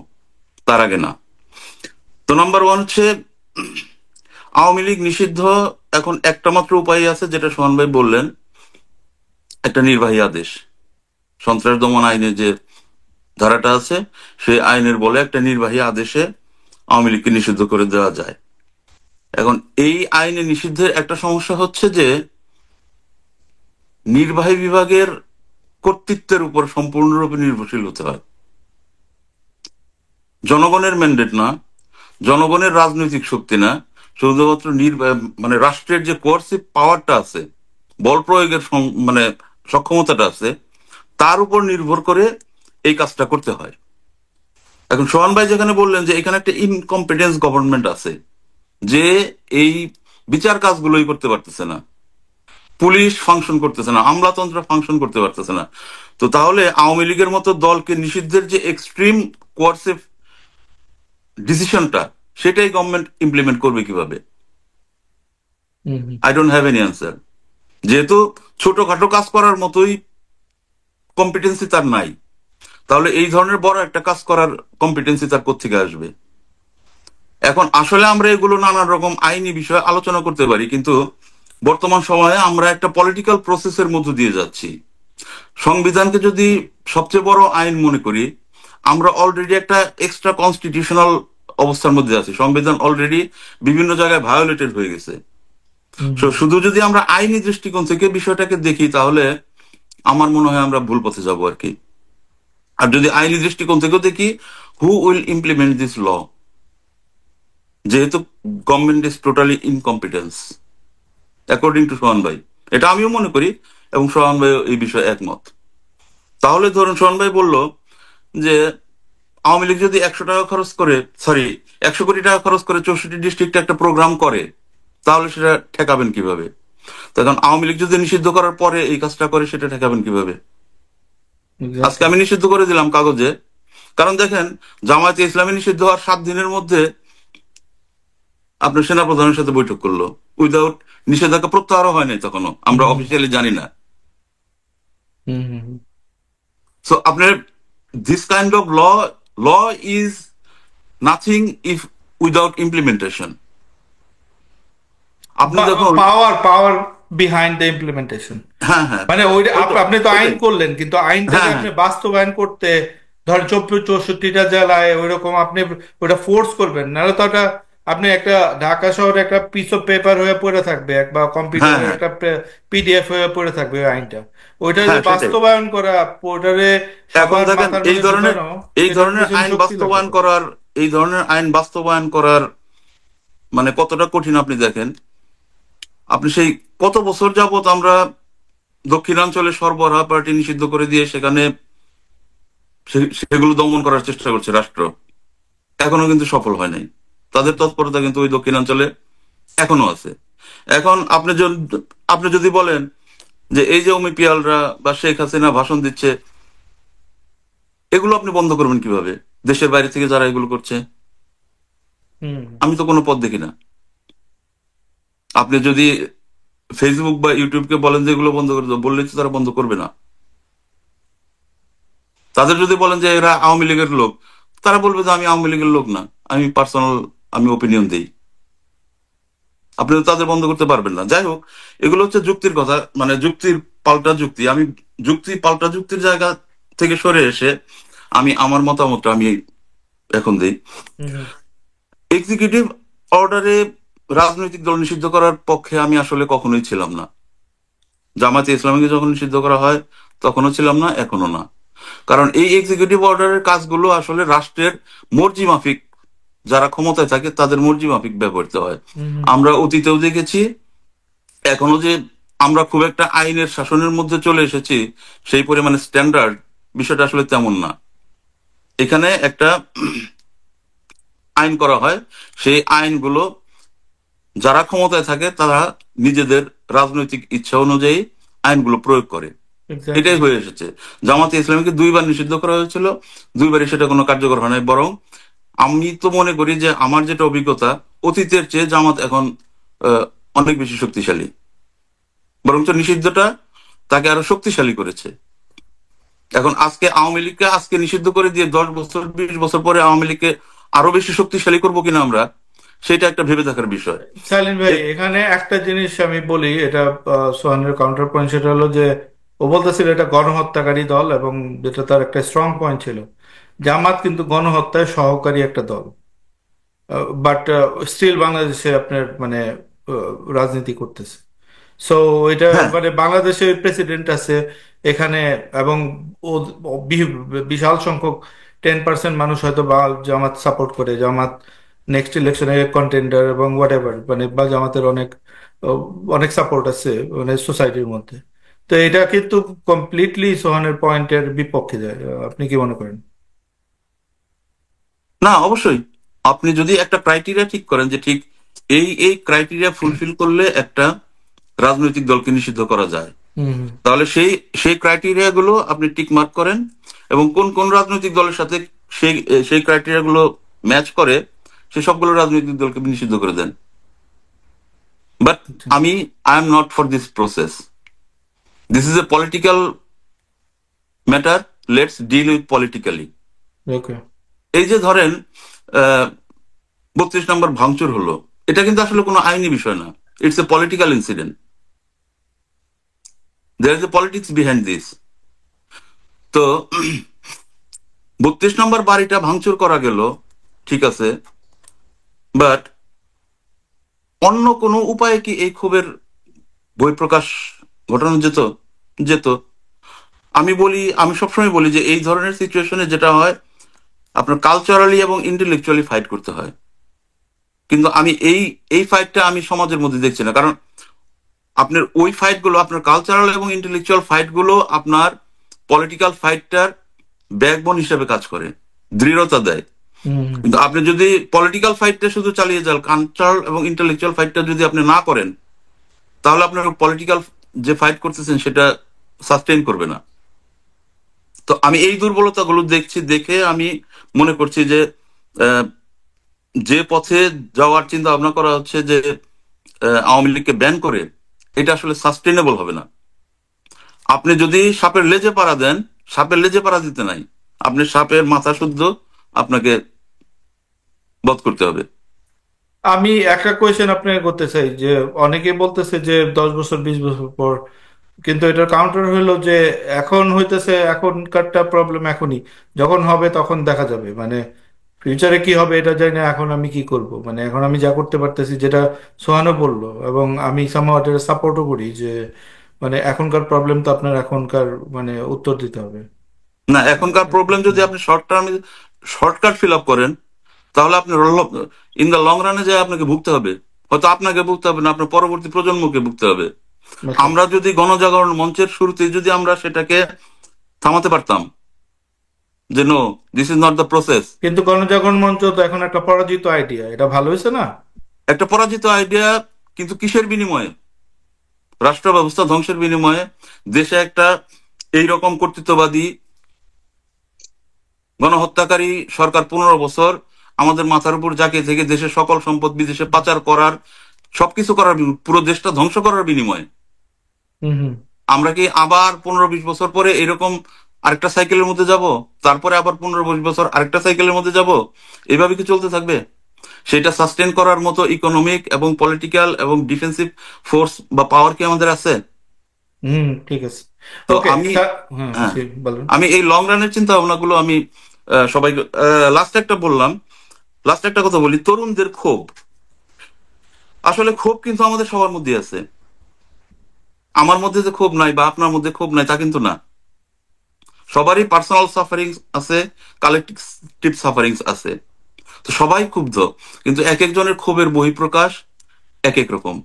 তার আগে না। তো নাম্বার ওয়ান হচ্ছে আওয়ামী লীগ নিষিদ্ধ এখন একটা মাত্র উপায় আছে, যেটা সোহান ভাই বললেন, একটা নির্বাহী আদেশ। সন্ত্রাস দমন আইনে যে ধারাটা আছে সেই আইনের বলে একটা নির্বাহী আদেশে আওয়ামী লীগকে নিষিদ্ধ করে দেওয়া যায়। এখন এই আইনে নিষিদ্ধের একটা সমস্যা হচ্ছে যে নির্বাহী বিভাগের কর্তৃত্বের উপর সম্পূর্ণরূপে নির্ভরশীল হতে হয়। জনগণের ম্যান্ডেট না, জনগণের রাজনৈতিক শক্তি না, শুধুমাত্র মানে রাষ্ট্রের যে কোয়ার্সিভ পাওয়ারটা আছে, বল প্রয়োগের মানে সক্ষমতাটা আছে, তার উপর নির্ভর করে এই কাজটা করতে হয়। এখন সোহান ভাই যেখানে বললেন যে এখানে একটা ইনকম্পিটেন্স গভর্নমেন্ট আছে, যে এই বিচার কাজগুলোই করতে পারতেছে না, পুলিশ ফাংশন করতেছে না, আমলাতন্ত্র ফাংশন করতে পারতেছে না, তো তাহলে আওয়ামী লীগের মতো দলকে নিষিদ্ধের যে এক্সট্রিম কোয়ার্সিভ ডিসিশনটা, সেটাই গভর্নমেন্ট ইমপ্লিমেন্ট করবে কিভাবে? I don't have any answer. যেহেতু ছোটখাটো কাজ করার মতোই কম্পিটেন্সি তার নাই, তাহলে এই ধরনের বড় একটা কাজ করার কম্পিটেন্সি তার কোত্থেকে আসবে? এখন আসলে আমরা এগুলো নানান রকম আইনি বিষয়ে আলোচনা করতে পারি, কিন্তু বর্তমান সময়ে আমরা একটা পলিটিক্যাল প্রসেসের মধ্য দিয়ে যাচ্ছি। সংবিধানকে যদি সবচেয়ে বড় আইন মনে করি, আমরা অলরেডি একটা এক্সট্রা কনস্টিটিউশনাল অবস্থার মধ্যে আছি। সংবিধান অলরেডি বিভিন্ন জায়গায় ভায়োলেটেড হয়ে গেছে। শুধু যদি আমরা আইনি দৃষ্টিকোণ থেকে বিষয়টাকে দেখি, তাহলে আমার মনে হয় আমরা ভুল পথে যাবো আর কি। আর যদি আইনি দৃষ্টিকোণ থেকেও দেখি, who will implement this law, যেহেতু government is totally incompetence according to Sohan ভাই। এটা আমিও মনে করি এবং সোহান ভাই এই বিষয়ে একমত। তাহলে ধরুন সোহান ভাই বলল যে আওয়ামী লীগ যদি 100 টাকা খরচ করে, সরি 100 কোটি টাকা খরচ করে 64 ডিস্ট্রিক্টে একটা প্রোগ্রাম করে, তাহলে সেটা ঠেকাবেন কিভাবে? তখন আওয়ামী লীগ যদি নিষিদ্ধ করার পরে এই কাজটা করে, সেটা ঠেকাবেন কিভাবে? আজকে আমি নিষিদ্ধ করে দিলাম কাগজে, কারণ দেখেন জামায়াতে ইসলামী নিষিদ্ধ হওয়ার 7 দিনের মধ্যে আপনার সেনাপ্রধানের সাথে বৈঠক করলো, উইদাউট নিষেধাজ্ঞা প্রত্যাহারও হয় নাই তখনো, আমরা অফিসিয়ালি জানি না। সো আপনার this kind of law is nothing if without implementation. আপনি যখন power power behind the implementation, হ্যাঁ হ্যাঁ মানে ওই আপনি তো আইন করলেন, কিন্তু আইনটাকে হ্যাঁ আপনি বাস্তবায়ন করতে ধরেন 64টা জেলায় ওইরকম আপনি ওটা ফোর্স করবেন, নাহলে তো ওটা আপনি একটা ঢাকা শহরে একটা পিস অফ পেপার হয়ে পড়ে থাকবে, বা হ্যাঁ কম্পিউটারে হ্যাঁ একটা পিডিএফ হয়ে পড়ে থাকবে ওই আইনটা। ওইটা যে হ্যাঁ সেটাই। বাস্তবায়ন করা, ওটারে এখন সবার দেখেন মাথার এই মধ্যে ধরনের ঢুকানো, এই এটার ধরনের পিছনে আইন শক্তি লাগবে বাস্তবায়ন তো। করার এই ধরনের আইন বাস্তবায়ন করার মানে কতটা কঠিন আপনি দেখেন। আপনি সেই কত বছর যাবত আমরা দক্ষিণাঞ্চলে সরবরাহ পার্টি নিষিদ্ধ করে দিয়ে সেখানে সেগুলো দমন করার চেষ্টা করছে রাষ্ট্র, এখনো কিন্তু সফল হয় নাই। তাদের তৎপরতা কিন্তু ওই দক্ষিণাঞ্চলে এখনো আছে। এখন আপনি যদি বলেন যে এই যে অমি পিয়ালরা বা শেখ হাসিনা ভাষণ দিচ্ছে, এগুলো আপনি বন্ধ করবেন কিভাবে দেশের বাইরে থেকে যারা এগুলো করছে? হুম আমি তো কোনো পথ দেখি না। আপনি যদি ফেসবুক বা ইউটিউবকে বলেন যে এগুলো বন্ধ করে দাও, বললেই তো তারা বন্ধ করবে না। তাদের যদি বলেন যে এরা আওয়ামী লীগের লোক, তারা বলবে যে আমি আওয়ামী লীগের লোক না, আমি পার্সোনাল আমি ওপিনিয়ন দিই। আপনি তো তাদের বন্ধ করতে পারবেন না। যাই হোক, এগুলো হচ্ছে যুক্তির কথা, মানে যুক্তির পাল্টা যুক্তি। আমি যুক্তি পাল্টা যুক্তির জায়গা থেকে সরে এসে আমি আমার মতামতটা আমি এখন দিই। হুম এক্সিকিউটিভ অর্ডারে রাজনৈতিক দল নিষিদ্ধ করার পক্ষে আমি আসলে কখনোই ছিলাম না। জামায়াতে ইসলামীকে যখন নিষিদ্ধ করা হয় তখনও ছিলাম না, এখনো না। কারণ এই এক্সিকিউটিভ অর্ডারের কাজগুলো আসলে রাষ্ট্রের মর্জি মাফিক, যারা ক্ষমতায় থাকে তাদের মর্জি মাফিক ব্যবহৃত হয়। হুম আমরা অতীতেও দেখেছি, এখনো যে আমরা খুব একটা আইনের শাসনের মধ্যে চলে এসেছি সেই পরিমাণে স্ট্যান্ডার্ড, বিষয়টা আসলে তেমন না। এখানে একটা আইন করা হয়, সেই আইনগুলো যারা ক্ষমতায় থাকে তারা নিজেদের রাজনৈতিক ইচ্ছা অনুযায়ী আইনগুলো প্রয়োগ করে, এক্স্যাক্টলি। এটাই হয়ে এসেছে। জামাতে ইসলামীকে 2বার নিষিদ্ধ করা হয়েছিল, 2বারই সেটা কোনো কার্যকর হয় নাই। বরং আমি তো মনে করি যে আমার যেটা অভিজ্ঞতা, অতীতের চেয়ে জামাত এখন অনেক বেশি শক্তিশালী, বরঞ্চ নিষিদ্ধটা তাকে আরো শক্তিশালী করেছে। এখন আজকে আওয়ামী লীগকে আজকে নিষিদ্ধ করে দিয়ে 10 বছর 20 বছর পরে আওয়ামী লীগকে আরো বেশি শক্তিশালী করবো কিনা আমরা, সেটা একটা ভেবে দেখার বিষয়। সালিম ভাই, এখানে একটা জিনিস আমি বলি, এটা সোহানের কাউন্টার পয়েন্ট, সেটা হলো যে ও বলতেছিল এটা গণহত্যাকারী দল, এবং যেটা তার একটা স্ট্রং পয়েন্ট ছিল। জামাত কিন্তু গণহত্যায় সহকারী একটা দল, বাট স্টিল বাংলাদেশে আপনার মানে রাজনীতি করতেছে। সো এটা হ্যাঁ, মানে বাংলাদেশে প্রেসিডেন্ট আছে এখানে, এবং বিশাল সংখ্যক 10% মানুষ হয়তো বা জামাত সাপোর্ট করে, জামাত নেক্সট ইলেকশনে কন্টেন্ডার এবং হোয়াট এভার, মানে বা জামাতের অনেক ও, অনেক সাপোর্ট আছে মানে সোসাইটির মধ্যে। তো এটা কিন্তু কমপ্লিটলি সোহানের পয়েন্টের বিপক্ষে যায়। আপনি কি মনে করেন? না, অবশ্যই আপনি যদি একটা ক্রাইটেরিয়া ঠিক করেন যে ঠিক এই এই ক্রাইটেরিয়া ফুলফিল করলে একটা রাজনৈতিক দলকে নিষিদ্ধ করা যায়, হুম তাহলে সেই সেই ক্রাইটেরিয়া গুলো আপনি টিক মার্ক করেন এবং কোন কোন রাজনৈতিক দলের সাথে সেই সেই ক্রাইটেরিয়া গুলো ম্যাচ করে সে সবগুলো রাজনৈতিক দলকে নিষিদ্ধ করে দেন। But I am not for this process. This is a political matter, let's deal with politically. Okay. এই যে ধরেন 32 নম্বর ভাঙচুর হলো, এটা কিন্তু আসলে কোনো আইনি বিষয় না, it's a political incident, there is a politics behind this. তো 32 নম্বর বাড়িটা ভাঙচুর করা গেল, ঠিক আছে, বাট অন্য কোনো উপায়ে কি এই ক্ষোভের বহিঃপ্রকাশ ঘটানো যেত? যেত। আমি সবসময় বলি যে এই ধরনের সিচুয়েশনে যেটা হয়, আপনার কালচারালি এবং ইন্টেলেকচুয়ালি ফাইট করতে হয়। কিন্তু আমি এই এই ফাইটটা আমি সমাজের মধ্যে দেখছি না, কারণ আপনার ওই ফাইট গুলো, আপনার কালচারাল এবং ইন্টেলেকচুয়াল ফাইট গুলো আপনার পলিটিক্যাল ফাইটটার ব্যাকবোন হিসেবে কাজ করে, দৃঢ়তা দেয়। হুম কিন্তু আপনি যদি পলিটিক্যাল ফাইটটা শুধু চালিয়ে যান, কালচারাল এবং ইন্টেলেকচুয়াল ফাইটটা যদি আপনি না করেন, তাহলে আপনার পলিটিক্যাল যে ফাইট করতেছেন সেটা সাস্টেইন করবে না। তো আমি এই দুর্বলতাগুলো দেখছি, দেখে আমি মনে করছি যে আহ, যে পথে যাওয়ার চিন্তা ভাবনা করা হচ্ছে যে আওয়ামী লীগকে ব্যান করে, এটা আসলে সাস্টেনেবল হবে না। আপনি যদি সাপের লেজে পাড়া দেন, সাপের লেজে পাড়া দিতে নাই, আপনি সাপের মাথা শুদ্ধ আপনাকে বধ করতে হবে। আমি একটা কোয়েশ্চেন আপনাকে করতে চাই যে অনেকে বলতেছে যে 10 বছর 20 বছর পর, কিন্তু এটার কাউন্টার হইলো যে এখন হইতেছে, এখনকারটা প্রবলেম এখনই, যখন হবে তখন দেখা যাবে। মানে ফিউচারে কি হবে এটা জানি না, এখন আমি কি করব, মানে এখন আমি যা করতে পারতেছি, যেটা সোহানও বললো এবং আমি সামহাও এটা সাপোর্টও করি, যে মানে এখনকার প্রবলেম তো আপনার এখনকার মানে উত্তর দিতে হবে। না, এখনকার প্রবলেম যদি আপনি শর্ট টার্মে শর্টকাট ফিল আপ করেন, তাহলে আপনি ইন দ্য লং রানে যায় আপনাকে ভুগতে হবে। হয়তো আপনাকে ভুগতে হবে না, আপনার পরবর্তী প্রজন্মকে ভুগতে হবে। আচ্ছা। আমরা যদি গণজাগরণ মঞ্চের শুরুতে যদি আমরা সেটাকে থামাতে পারতাম যে no, this is not the process. কিন্তু গণজাগরণ মঞ্চ তো এখন একটা পরাজিত আইডিয়া, এটা ভালো হয়েছে না? একটা পরাজিত আইডিয়া, কিন্তু কিসের বিনিময়ে? রাষ্ট্র ব্যবস্থা ধ্বংসের বিনিময়ে। দেশে একটা এইরকম কর্তৃত্ববাদী গণহত্যাকারী সরকার 15 বছর আমাদের মাথার উপর জাকিয়ে থেকে দেশের সকল সম্পদ বিদেশে পাচার করার, সবকিছু করার, পুরো দেশটা ধ্বংস করার বিনিময়ে হুম হুম। আমরা কি আবার 15-20 বছর পরে এরকম আরেকটা সাইকেলের মধ্যে যাব? তারপরে আবার 15-20 বছর আরেকটা সাইকেলের মধ্যে যাব? এইভাবে কি চলতে থাকবে? সেটা সাস্টেন করার মতো ইকোনমিক এবং পলিটিক্যাল এবং ডিফেন্সিভ ফোর্স বা পাওয়ার কি আমাদের আছে? হুম, ঠিক আছে। তো ওকে। আমি, হ্যাঁ, হ্যাঁ, বলুন। আমি এই লং রানের চিন্তা ভাবনাগুলো আমি সবাইকে লাস্ট একটা বললাম, লাস্ট একটা কথা বলি, তরুণদের ক্ষোভ। আসলে ক্ষোভ কিন্তু আমাদের সবার মধ্যে আছে। আমার মধ্যে যে ক্ষোভ নাই বা আপনার মধ্যে ক্ষোভ নাই তা কিন্তু না। সবারই পার্সোনাল সাফারিংস আছে, কালেকটিভ সাফারিংস আছে। তো সবাই ক্ষুব্ধ, কিন্তু এক একজনের ক্ষোভের বহিঃপ্রকাশ এক এক রকম,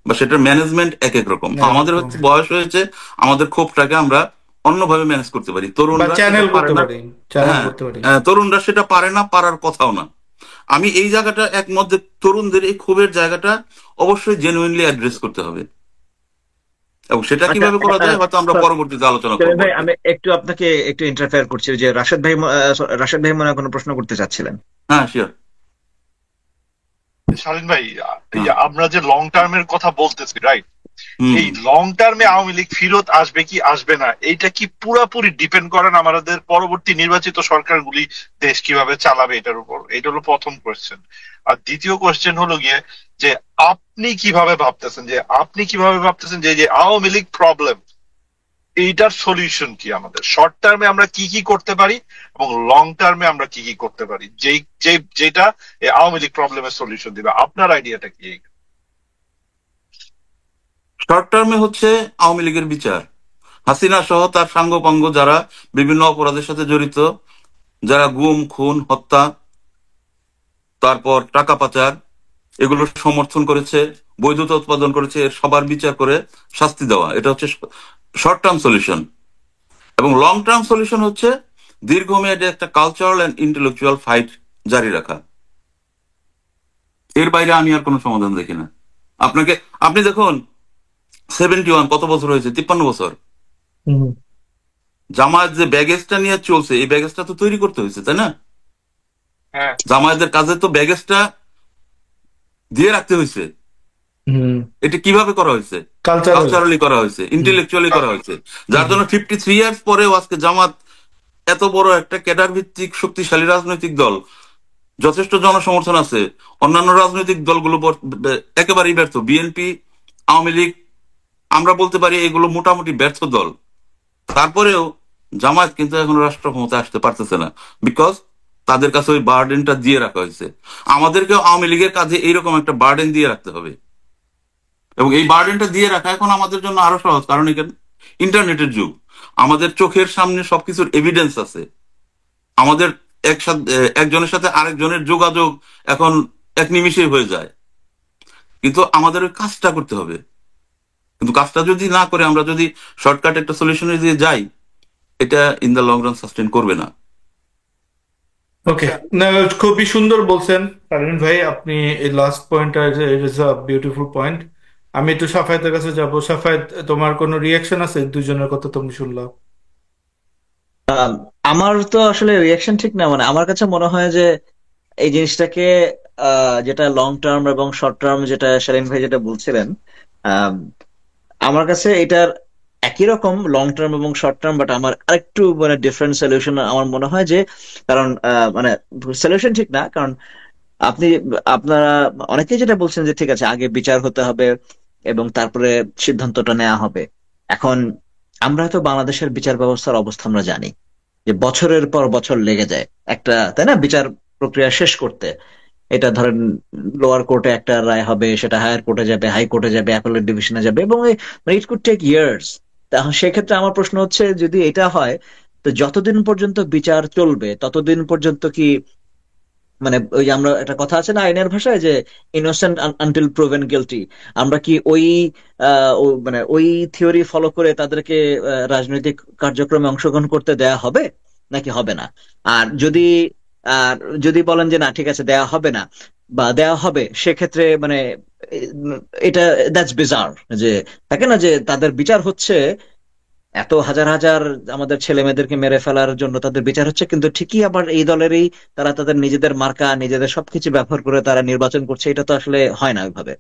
বা সেটার ম্যানেজমেন্ট এক এক রকম। আমাদের একদম। হচ্ছে বয়স হয়েছে, আমাদের ক্ষোভটাকে আমরা অন্যভাবে ম্যানেজ করতে পারি, বা তরুণরা সেটা চ্যানেল পারে করতে না। পারি, চ্যানেল হ্যাঁ, করতে পারি। তরুণরা সেটা পারে না, পারার কথাও না। আমি এই জায়গাটা একমত যে তরুণদের এই ক্ষোভের জায়গাটা অবশ্যই জেনুইনলি অ্যাড্রেস করতে হবে, এবং সেটা আচ্ছা, কিভাবে করা যায় হয়তো আমরা পরবর্তীতে আলোচনা সেলিম করবো ভাই, আর কি। আমি একটু আপনাকে একটু ইন্টারফেয়ার করছি, যে রাশেদ ভাই মনে হয় কোনো প্রশ্ন করতে চাচ্ছিলেন। হ্যাঁ, শিওর। শালীন ভাই, এই হ্যাঁ। যে আমরা যে লং টার্মের কথা বলতেছি, রাইট? হুম এই হুম। লং টার্মে আওয়ামী লীগ ফিরত আসবে কি আসবে না, এইটা কি পুরাপুরি ডিপেন্ড করেন আমাদের পরবর্তী নির্বাচিত সরকারগুলি দেশ কিভাবে চালাবে এটার উপর? এটা হলো প্রথম কোয়েশ্চেন। আর দ্বিতীয় কোয়েশ্চেন হলো গিয়ে যে আপনি কিভাবে ভাবতেছেন যে যে আওয়ামী লীগ প্রবলেম, এইটার সলিউশন কি? আমাদের শর্ট টার্মে আমরা কি কি করতে পারি এবং লং টার্মে আমরা কি কি করতে পারি, যেটা এই আওয়ামী লীগ প্রবলেমের সলিউশন দিবে? আপনার আইডিয়াটা কি? শর্ট টার্মে হচ্ছে আওয়ামী লীগের বিচার, হাসিনা সহ তার সাঙ্গপাঙ্গ যারা বিভিন্ন অপরাধের সাথে জড়িত, যারা গুম খুন হত্যা তারপর টাকা পাচার এগুলো সমর্থন করেছে, বৈধতা উৎপাদন করেছে, এর সবার বিচার করে শাস্তি দেওয়া, এটা হচ্ছে শর্ট টার্ম সলিউশন। এবং লং টার্ম সলিউশন হচ্ছে দীর্ঘমেয়াদে একটা কালচারাল অ্যান্ড ইন্টেলেকচুয়াল ফাইট জারি রাখা। এর বাইরে আমি আর কোনো সমাধান দেখি না। আপনাকে আপনি দেখুন 71 কত বছর হয়েছে, 53 বছর। হুম। জামায়াত যে ব্যাগেজটা নিয়ে চলছে, এই ব্যাগেজটা তো তৈরি করতে হয়েছে, তাই না? হ্যাঁ, জামায়াতের কাজে তো ব্যাগেজটা দিয়ে রাখতে হয়েছে। হুম। এটা কিভাবে করা হয়েছে? কালচারাল। কালচারালি করা হয়েছে, ইন্টেলেকচুয়ালি করা হয়েছে, যার জন্য 53 ইয়ার্স পরেও আজকে জামাত এত বড় একটা ক্যাডার ভিত্তিক শক্তিশালী রাজনৈতিক দল, যথেষ্ট জনসমর্থন আছে। অন্যান্য রাজনৈতিক দলগুলো একেবারেই ব্যর্থ। বিএনপি, আওয়ামী লীগ, আমরা বলতে পারি এগুলো মোটামুটি ব্যর্থ দল। তারপরেও জামায়াত কিন্তু এখন রাষ্ট্র ক্ষমতায় আসতে পারতেছে না, বিকজ তাদের কাছে ওই বার্ডেনটা দিয়ে রাখা হয়েছে। আমাদেরকেও আওয়ামী লীগের কাজে এইরকম একটা বার্ডেন দিয়ে রাখতে হবে, এবং এই বার্ডেনটা দিয়ে রাখা এখন আমাদের জন্য আরো সহজ, কারণ এখানে ইন্টারনেটের যুগ। আমাদের চোখের সামনে সবকিছুর এভিডেন্স আছে। আমাদের একসাথে একজনের সাথে আরেকজনের যোগাযোগ এখন এক নিমিষেই হয়ে যায়। কিন্তু আমাদের ওই কাজটা করতে হবে। কিন্তু কাজটা যদি না করে আমরা যদি শর্টকাট একটা সলিউশনে দিয়ে যাই, এটা in the long run sustain করবে না। ওকে, না খুবই সুন্দর বলছেন তারিন ভাই আপনি। এই লাস্ট পয়েন্টটা it is a beautiful point. আমি একটু সাফায়েতের কাছে যাব। সাফায়েত, তোমার কোনো রিয়াকশন আছে দুজনের কথা তুমি শুনলা? আম, আমার তো আসলে রিয়াকশন ঠিক না, মানে আমার কাছে মনে হয় যে এই জিনিসটাকে যেটা লং টার্ম এবং শর্ট টার্ম, যেটা শালীন ভাই যেটা বলছিলেন, আম, আমার কাছে এটার একই রকম লং টার্ম এবং শর্ট টার্ম, বাট আমার আরেকটু মানে ডিফারেন্ট সলিউশন আমার মনে হয় যে, কারণ মানে সলিউশন ঠিক না, কারণ আপনি আপনারা অনেকেই যেটা বলছেন যে ঠিক আছে আগে বিচার হতে হবে এবং তারপরে সিদ্ধান্তটা নেওয়া হবে। এখন আমরা তো বাংলাদেশের বিচার ব্যবস্থার অবস্থা আমরা জানি যে বছরের পর বছর লেগে যায় একটা, তাই না, বিচার প্রক্রিয়া শেষ করতে। এটা ধরেন লোয়ার কোর্টে একটা রায় হবে, সেটা হায়ার কোর্টে যাবে, হাই কোর্টে যাবে, অ্যাপেলেট ডিভিশনে যাবে, এবং ইট কুড টেক ইয়ার্স। তাহলে সেক্ষেত্রে আমার প্রশ্ন হচ্ছে, যদি এটা হয় তো যতদিন পর্যন্ত বিচার চলবে ততদিন পর্যন্ত কি, মানে ওই যে আমরা একটা কথা আছে না আইনের ভাষায় যে ইনোসেন্ট আনটিল প্রুভেন গিলটি, আমরা কি ওই মানে ওই থিওরি ফলো করে তাদেরকে রাজনৈতিক কার্যক্রমে অংশগ্রহণ করতে দেয়া হবে নাকি হবে না? আর আর যদি বলেন যে না ঠিক আছে দেয়া হবে না বা দেয়া হবে, সেক্ষেত্রে মানে এটা দ্যাটস বিজার, যে থাকে না যে তাদের বিচার হচ্ছে, এত হাজার হাজার আমাদের ছেলে মেয়েদেরকে মেরে ফেলার জন্য তাদের বিচার হচ্ছে, কিন্তু ঠিকই আবার এই দলেরই তারা তাদের নিজেদের মার্কা নিজেদের সবকিছু ব্যবহার করে তারা নির্বাচন করছে। এটা তো আসলে হয় না ওইভাবে।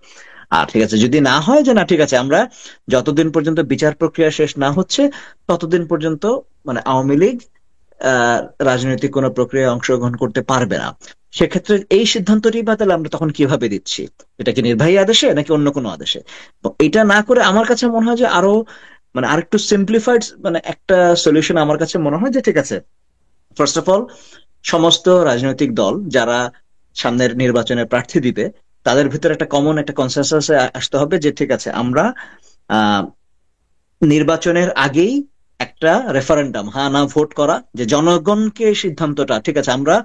আর ঠিক আছে যদি না হয় যে না ঠিক আছে আমরা যতদিন পর্যন্ত বিচার প্রক্রিয়া শেষ না হচ্ছে ততদিন পর্যন্ত মানে আওয়ামী লীগ আহ রাজনৈতিক কোনো প্রক্রিয়ায় অংশগ্রহণ করতে পারবে না, সেক্ষেত্রে এই সিদ্ধান্তটি বা তাহলে আমরা তখন কিভাবে দিচ্ছি? এটা কি নির্বাহী আদেশে নাকি অন্য কোনো আদেশে? তো এটা না করে আমার কাছে মনে হয় যে আরো মানে আরেকটু সিম্পলিফাইড মানে একটা সলিউশন আমার কাছে মনে হয় যে ঠিক আছে, ফার্স্ট অফ অল সমস্ত রাজনৈতিক দল যারা সামনের নির্বাচনে প্রার্থী দিবে তাদের ভিতরে একটা কমন একটা কনসেনসাসে আসতে হবে যে ঠিক আছে আমরা আহ নির্বাচনের আগেই একটা রেফারেন্ডাম, হ্যাঁ না ভোট করা, যে জনগণকে সিদ্ধান্তটা, ঠিক আছে আমরা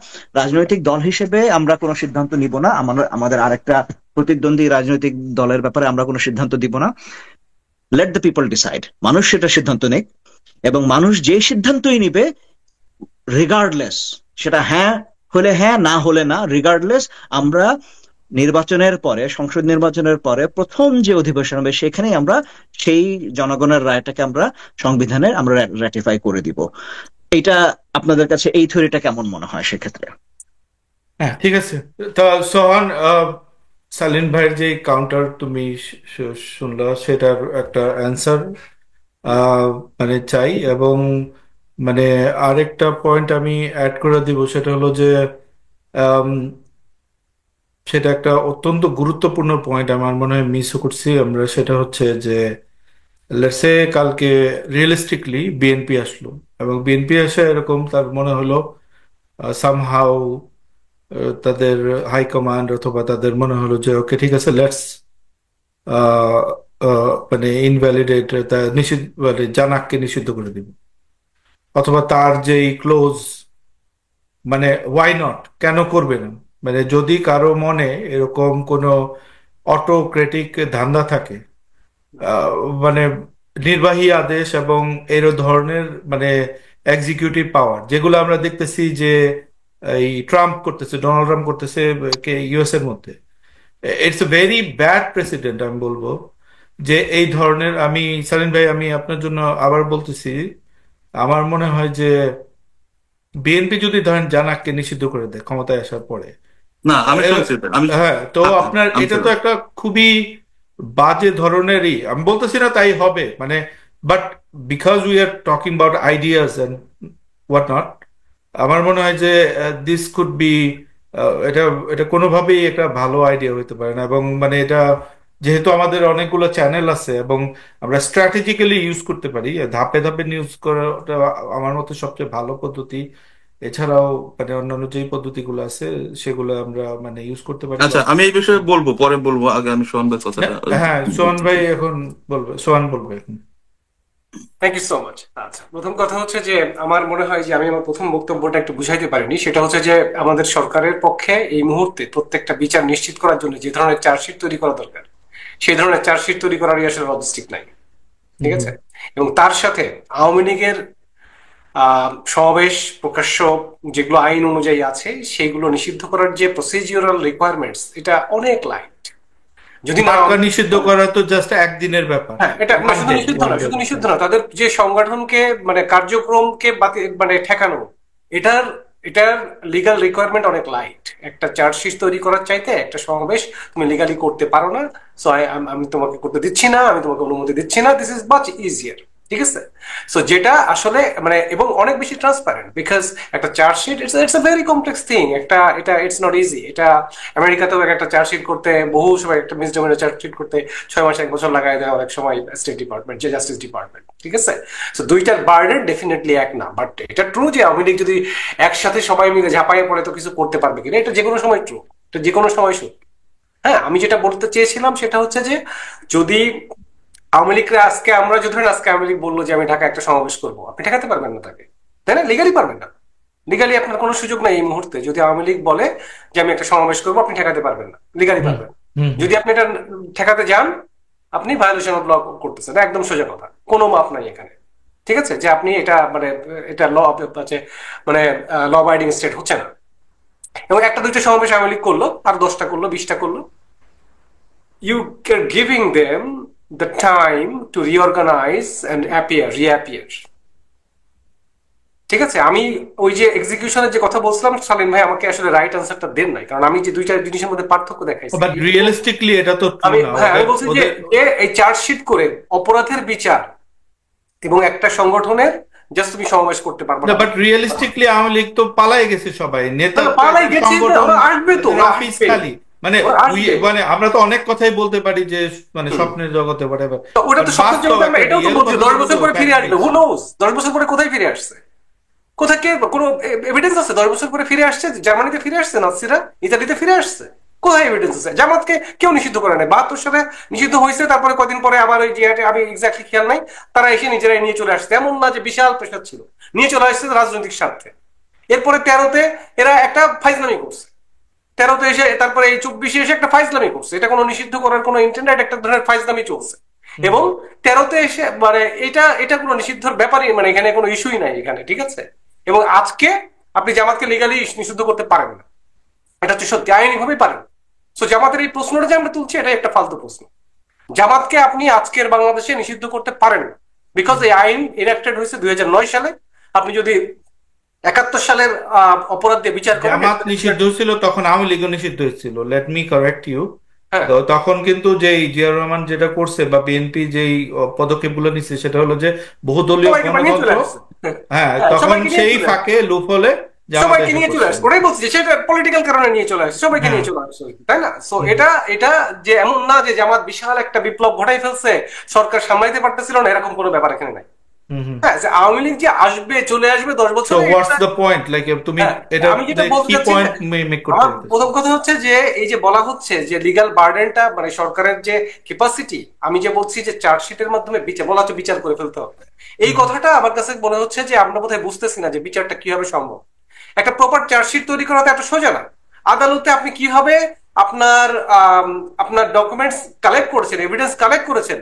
রাজনৈতিক দল হিসেবে আমরা কোনো সিদ্ধান্ত নিব না, আমরা আমাদের আরেকটা প্রতিদ্বন্দ্বী রাজনৈতিক দলের ব্যাপারে আমরা কোনো সিদ্ধান্ত দিব না, লেট দ্য পিপল ডিসাইড, মানুষ সেটা সিদ্ধান্ত নেক। এবং মানুষ যে সিদ্ধান্তই নিবে রিগার্ডলেস, সেটা হ্যাঁ হলে হ্যাঁ না হলে না, রিগার্ডলেস আমরা নির্বাচনের পরে, সংসদ নির্বাচনের পরে প্রথম যে অধিবেশন হবে সেখানেই আমরা সেই জনগণের রায়টাকে আমরা সংবিধানে আমরা রাটিফাই করে দিব। এটা আপনাদের কাছে এই থিওরিটা কেমন মনে হয় সেক্ষেত্রে? হ্যাঁ, ঠিক আছে। তা সোহান, সালিন ভাইয়ের যে কাউন্টার তুমি শুনলা সেটার একটা অ্যান্সার মানে চাই। এবং মানে আরেকটা পয়েন্ট আমি অ্যাড করে দিব, সেটা হলো যে আম, সেটা একটা অত্যন্ত গুরুত্বপূর্ণ পয়েন্ট আমার মনে হয় মিস করছি আমরা। সেটা হচ্ছে যে লেটসে কালকে রিয়েলিস্টিকলি বিএনপি আসলো, এবং বিএনপি এসে এরকম তার মনে হলো সামহাউ তাদের হাইকমান্ড অথবা তাদের মনে হলো যে ওকে ঠিক আছে লেটস মানে ইনভ্যালিডেট, নিষিদ্ধ, মানে জানাককে নিষিদ্ধ করে দিব, অথবা তার যেই ক্লোজ, মানে ওয়াই নট, কেন করবে না? মানে যদি কারো মনে এরকম কোনো অটোক্রেটিক ধান্দা থাকে, আহ, মানে নির্বাহী আদেশ এবং এর ধরনের মানে এক্সিকিউটিভ পাওয়ার, যেগুলো আমরা দেখতেছি যে এই ট্রাম্প করতেছে, ডোনাল্ড ট্রাম্প করতেছে কে ইউএস এর মধ্যে, it's a very bad president আমি বলবো। যে এই ধরনের, আমি সালিন ভাই, আমি আপনার জন্য আবার বলতেছি, আমার মনে হয় যে বিএনপি যদি ধরেন জানাককে নিষিদ্ধ করে দেয় ক্ষমতায় আসার পরে, না, আমি শুনছি এটা। আমি হ্যাঁ, তো আপনার আমি এটা তো একটা খুবই বাজে ধরনেরই, আমি বলতেছি না তাই হবে, মানে but because we are talking about ideas and what not, আমার মনে হয় যে দিস কুড বি, এটা এটা কোনোভাবেই একটা ভালো আইডিয়া হতে পারে না। এবং মানে এটা যেহেতু আমাদের অনেকগুলো চ্যানেল আছে এবং আমরা স্ট্র্যাটেজিক্যালি ইউজ করতে পারি, ধাপে ধাপে ইউজ করাটা আমার মতে সবচেয়ে ভালো পদ্ধতি। এছাড়াও মানে অন্যান্য যে পদ্ধতিগুলো আছে সেগুলো আমরা মানে ইউজ করতে পারি। আচ্ছা, আমি এই বিষয়ে বলবো, পরে বলবো, আগে আমি সোহান ভাই কথাটা হ্যাঁ, সোহান বলতে ভাই চাই। এখন বলবে, সোহান বলবে এখন। Thank you so much. আচ্ছা, প্রথম কথা হচ্ছে যে আমার মনে হয় যে আমি আমার প্রথম বক্তব্যটা একটু বুঝাইতে পারিনি। সেটা হচ্ছে যে আমাদের সরকারের পক্ষে এই মুহূর্তে প্রত্যেকটা বিচার নিশ্চিত করার জন্য যে ধরনের চার্জশিট তৈরি করা দরকার, সেই ধরনের চার্জশিট তৈরি করারই আসলে লজিস্টিক নাই, ঠিক আছে? এবং তার সাথে আওয়ামী লীগের সমাবেশ প্রকাশ্য যেগুলো আইন অনুযায়ী আছে সেগুলো নিষিদ্ধ করার যে প্রসিজিওরাল রিকোয়ারমেন্টস, এটা অনেক লাইট। যদি না, মার্কা নিষিদ্ধ করা তো জাস্ট একদিনের ব্যাপার, হ্যাঁ, এটা ওয়ান শুধু ডে, নিষিদ্ধ ওয়ান না, ডে। শুধু নিষিদ্ধ না, তাদের যে সংগঠনকে মানে কার্যক্রমকে বাতিল মানে ঠেকানো, এটার এটার লিগাল রিকোয়ারমেন্ট অনেক লাইট। একটা চার্জশিট তৈরি করার চাইতে একটা সমাবেশ তুমি লিগালি করতে পারো না, সো আমি তোমাকে করতে দিচ্ছি না, আমি তোমাকে অনুমতি দিচ্ছি না, দিস ইজ মাচ ইজিয়ার, ঠিক আছে? সো যেটা আসলে মানে এবং অনেক বেশি ট্রান্সপারেন্ট, বিকজ একটা chargesheet it's a very complex thing. এটা ইটস নট ইজি। এটা আমেরিকাতেও একটা চার্জশিট করতে বহু সময়, একটা মিসডেমেনার চার্জশিট করতে 6 মাস 1 বছর লাগাই দেয় অনেক সময় স্টেট ডিপার্টমেন্ট, যে জাস্টিস ডিপার্টমেন্ট, ঠিক আছে? সো দুইটার বার্ডেন ডেফিনেটলি এক না। বাট এটা ট্রু যে আওয়ামী লীগ যদি একসাথে সবাই মিলে ঝাঁপাইয়ে পড়ে তো কিছু করতে পারবে কিনা, এটা যে কোনো সময় ট্রু, এটা যে কোনো সময় সত্যি। হ্যাঁ, আমি যেটা বলতে চেয়েছিলাম সেটা হচ্ছে যে যদি আওয়ামী লীগরা আজকে, আমরা যদি ধরেন আজকে আওয়ামী লীগ বললো যে আমি ঢাকা একটা সমাবেশ করবো, আপনি ঠেকাতে পারবেন না তাকে, তাই না? লিগালি পারবেন না, লিগালি আপনার কোনো সুযোগ নাই এই মুহূর্তে। যদি আওয়ামী লীগ বলে যে আমি একটা সমাবেশ করবো, আপনি ঠেকাতে পারবেন না, লিগালি পারবেন। যদি আপনি এটা ঠেকাতে যান, আপনি ভায়োলেশন অফ ল করতেছেন, এটা একদম সোজা কথা, কোনো মাপ নাই এখানে, ঠিক আছে? যে আপনি এটা মানে এটা ল আছে, মানে ল অ্যাবাইডিং স্টেট হচ্ছে না। এবং একটা দুইটা সমাবেশ আওয়ামী লীগ করলো, আর 10টা করলো, 20টা করলো, you are giving them the time to reorganize and reappear, ঠিক আছে? আমি ওই যে এক্সিকিউশনের যে কথা বলছিলাম, সালিম ভাই আমাকে আসলে রাইট আনসারটা দেন নাই, কারণ আমি যে দুইটা জিনিসের মধ্যে পার্থক্য দেখাইছি। বাট রিয়েলিস্টিকলি এটা তো ট্রু আমি না। হ্যাঁ, আমি বলছি যে এই চার্জশিট করে অপরাধের বিচার এবং একটা সংগঠনের জাস্ট তুমি সমাবেশ করতে পারবো না, না। বাট রিয়েলিস্টিকলি আওয়ামী লীগ তো পালাই গেছে, সবাই নেতা, পালাই গেছে, সংগঠন, ওরা আসবে তো, ওরা অফিস আসবে, খালি, মানে ওরা আসবে। মানে আমরা তো অনেক কথাই বলতে পারি যে মানে স্বপ্নের জগতে whatever, তো ওটা তো সত্যি বাস্তব জগতে, একটা এটাও তো real বলছি 10 বছর পরে ফিরে আসবে, পদ্ধতি, হু নোজ 10 বছর পরে কোথায় ফিরে আসছে, কোথায় কে কোনো এভিডেন্স আছে 10 বছর পরে ফিরে আসছে? জার্মানিতে ফিরে আসছে নাৎসিরা, ইতালিতে ফিরে আসছে, কোথায় এভিডেন্স আছে? জামাতকে কেউ নিষিদ্ধ করে নাই, 72 সালে নিষিদ্ধ হয়েছে, তারপরে কদিন পরে আবার ওই জিহাদে, আমি এক্স্যাক্টলি খেয়াল নাই, তারা এসে নিজেরাই নিয়ে চলে আসছে। এমন না যে বিশাল প্রেশার ছিল, নিয়ে চলে আসছে রাজনৈতিক স্বার্থে। এরপরে 13তে এরা একটা ফাইজলামি করছে, 13তে এসে, তারপরে এই 24-এ এসে একটা ফাইজলামি করছে। এটা কোনো নিষিদ্ধ করার কোনো ইন্টেন্ডেড একটা ধরনের ফাইজলামি চলছে। এবং 13তে এসে মানে এটা কোনো নিষিদ্ধর ব্যাপারই, মানে এখানে কোনো ইস্যুই নাই এখানে, ঠিক আছে? এবং আজকে আপনি জামাতকে লিগালি নিষিদ্ধ করতে পারেন না, এটা হচ্ছে সত্যি, আইনি ভাবেই পারেন। সো জামাতের এই প্রশ্নটা যে আমরা তুলছি, এটা একটা ফালতু প্রশ্ন। জামাতকে আপনি আজকের বাংলাদেশে নিষিদ্ধ করতে পারেন না, বিকজ এই আইন ইনঅ্যাক্টেড হয়েছে 2009 সালে। আপনি যদি 71 সালের অপরাধ দিয়ে বিচার করেন, জামাত নিষিদ্ধ ছিল তখন আওয়ামী লীগও নিষিদ্ধ হয়েছিল, লেট মি কারেক্ট ইউ। হ্যাঁ, তো তখন কিন্তু যেই জিয়াউর রহমান যেটা করছে বা বিএনপি যেই পদক্ষেপগুলো নিচ্ছে সেটা হলো যে বহুদলীয় সবাইকে নিয়ে চলে গণতন্ত্র, আসছে। হ্যাঁ, হ্যাঁ, তখন সবাইকে নিয়ে সেই চলে ফাঁকে লুপ হলে জামাত সবাইকে এসে নিয়ে চলে করছে। আসছে, ওটাই বলছি যে সেটা পলিটিক্যাল কারণে নিয়ে চলে আসছে, সবাইকে নিয়ে চলে আসছে, তাই না? সো এটা যে এমন না যে জামাত বিশাল একটা বিপ্লব ঘটাই ফেলছে, সরকার সামলাইতে পারতেছিল না, এরকম কোনো ব্যাপার এখানে নাই। হুম হুম। হ্যাঁ, যে আওয়ামী লীগ যে আসবে চলে আসবে 10 সো বছরে, হোয়াটস এটা দ্য পয়েন্ট, লাইক তুমি হ্যাঁ, এটা আমি যেটা বলতে কি চাচ্ছি যে পয়েন্ট মেক করতে আমার চাইতেছো? প্রথম কথা হচ্ছে যে এই যে বলা হচ্ছে যে লিগ্যাল বার্ডেনটা মানে সরকারের যে ক্যাপাসিটি, আমি যে বলছি যে চার্জশিটের মাধ্যমে বিচার বলা হচ্ছে বিচার করে ফেলতে হবে, এই হুম কথাটা আমার কাছে মনে হচ্ছে যে আমরা বোধহয় বুঝতেছি না যে বিচারটা কিভাবে সম্ভব। একটা প্রপার চার্জশিট তৈরি করা তো এত সোজা না। আদালতে আপনি কিভাবে আপনার আপনার ডকুমেন্টস কালেক্ট করেছেন, এভিডেন্স কালেক্ট করেছেন,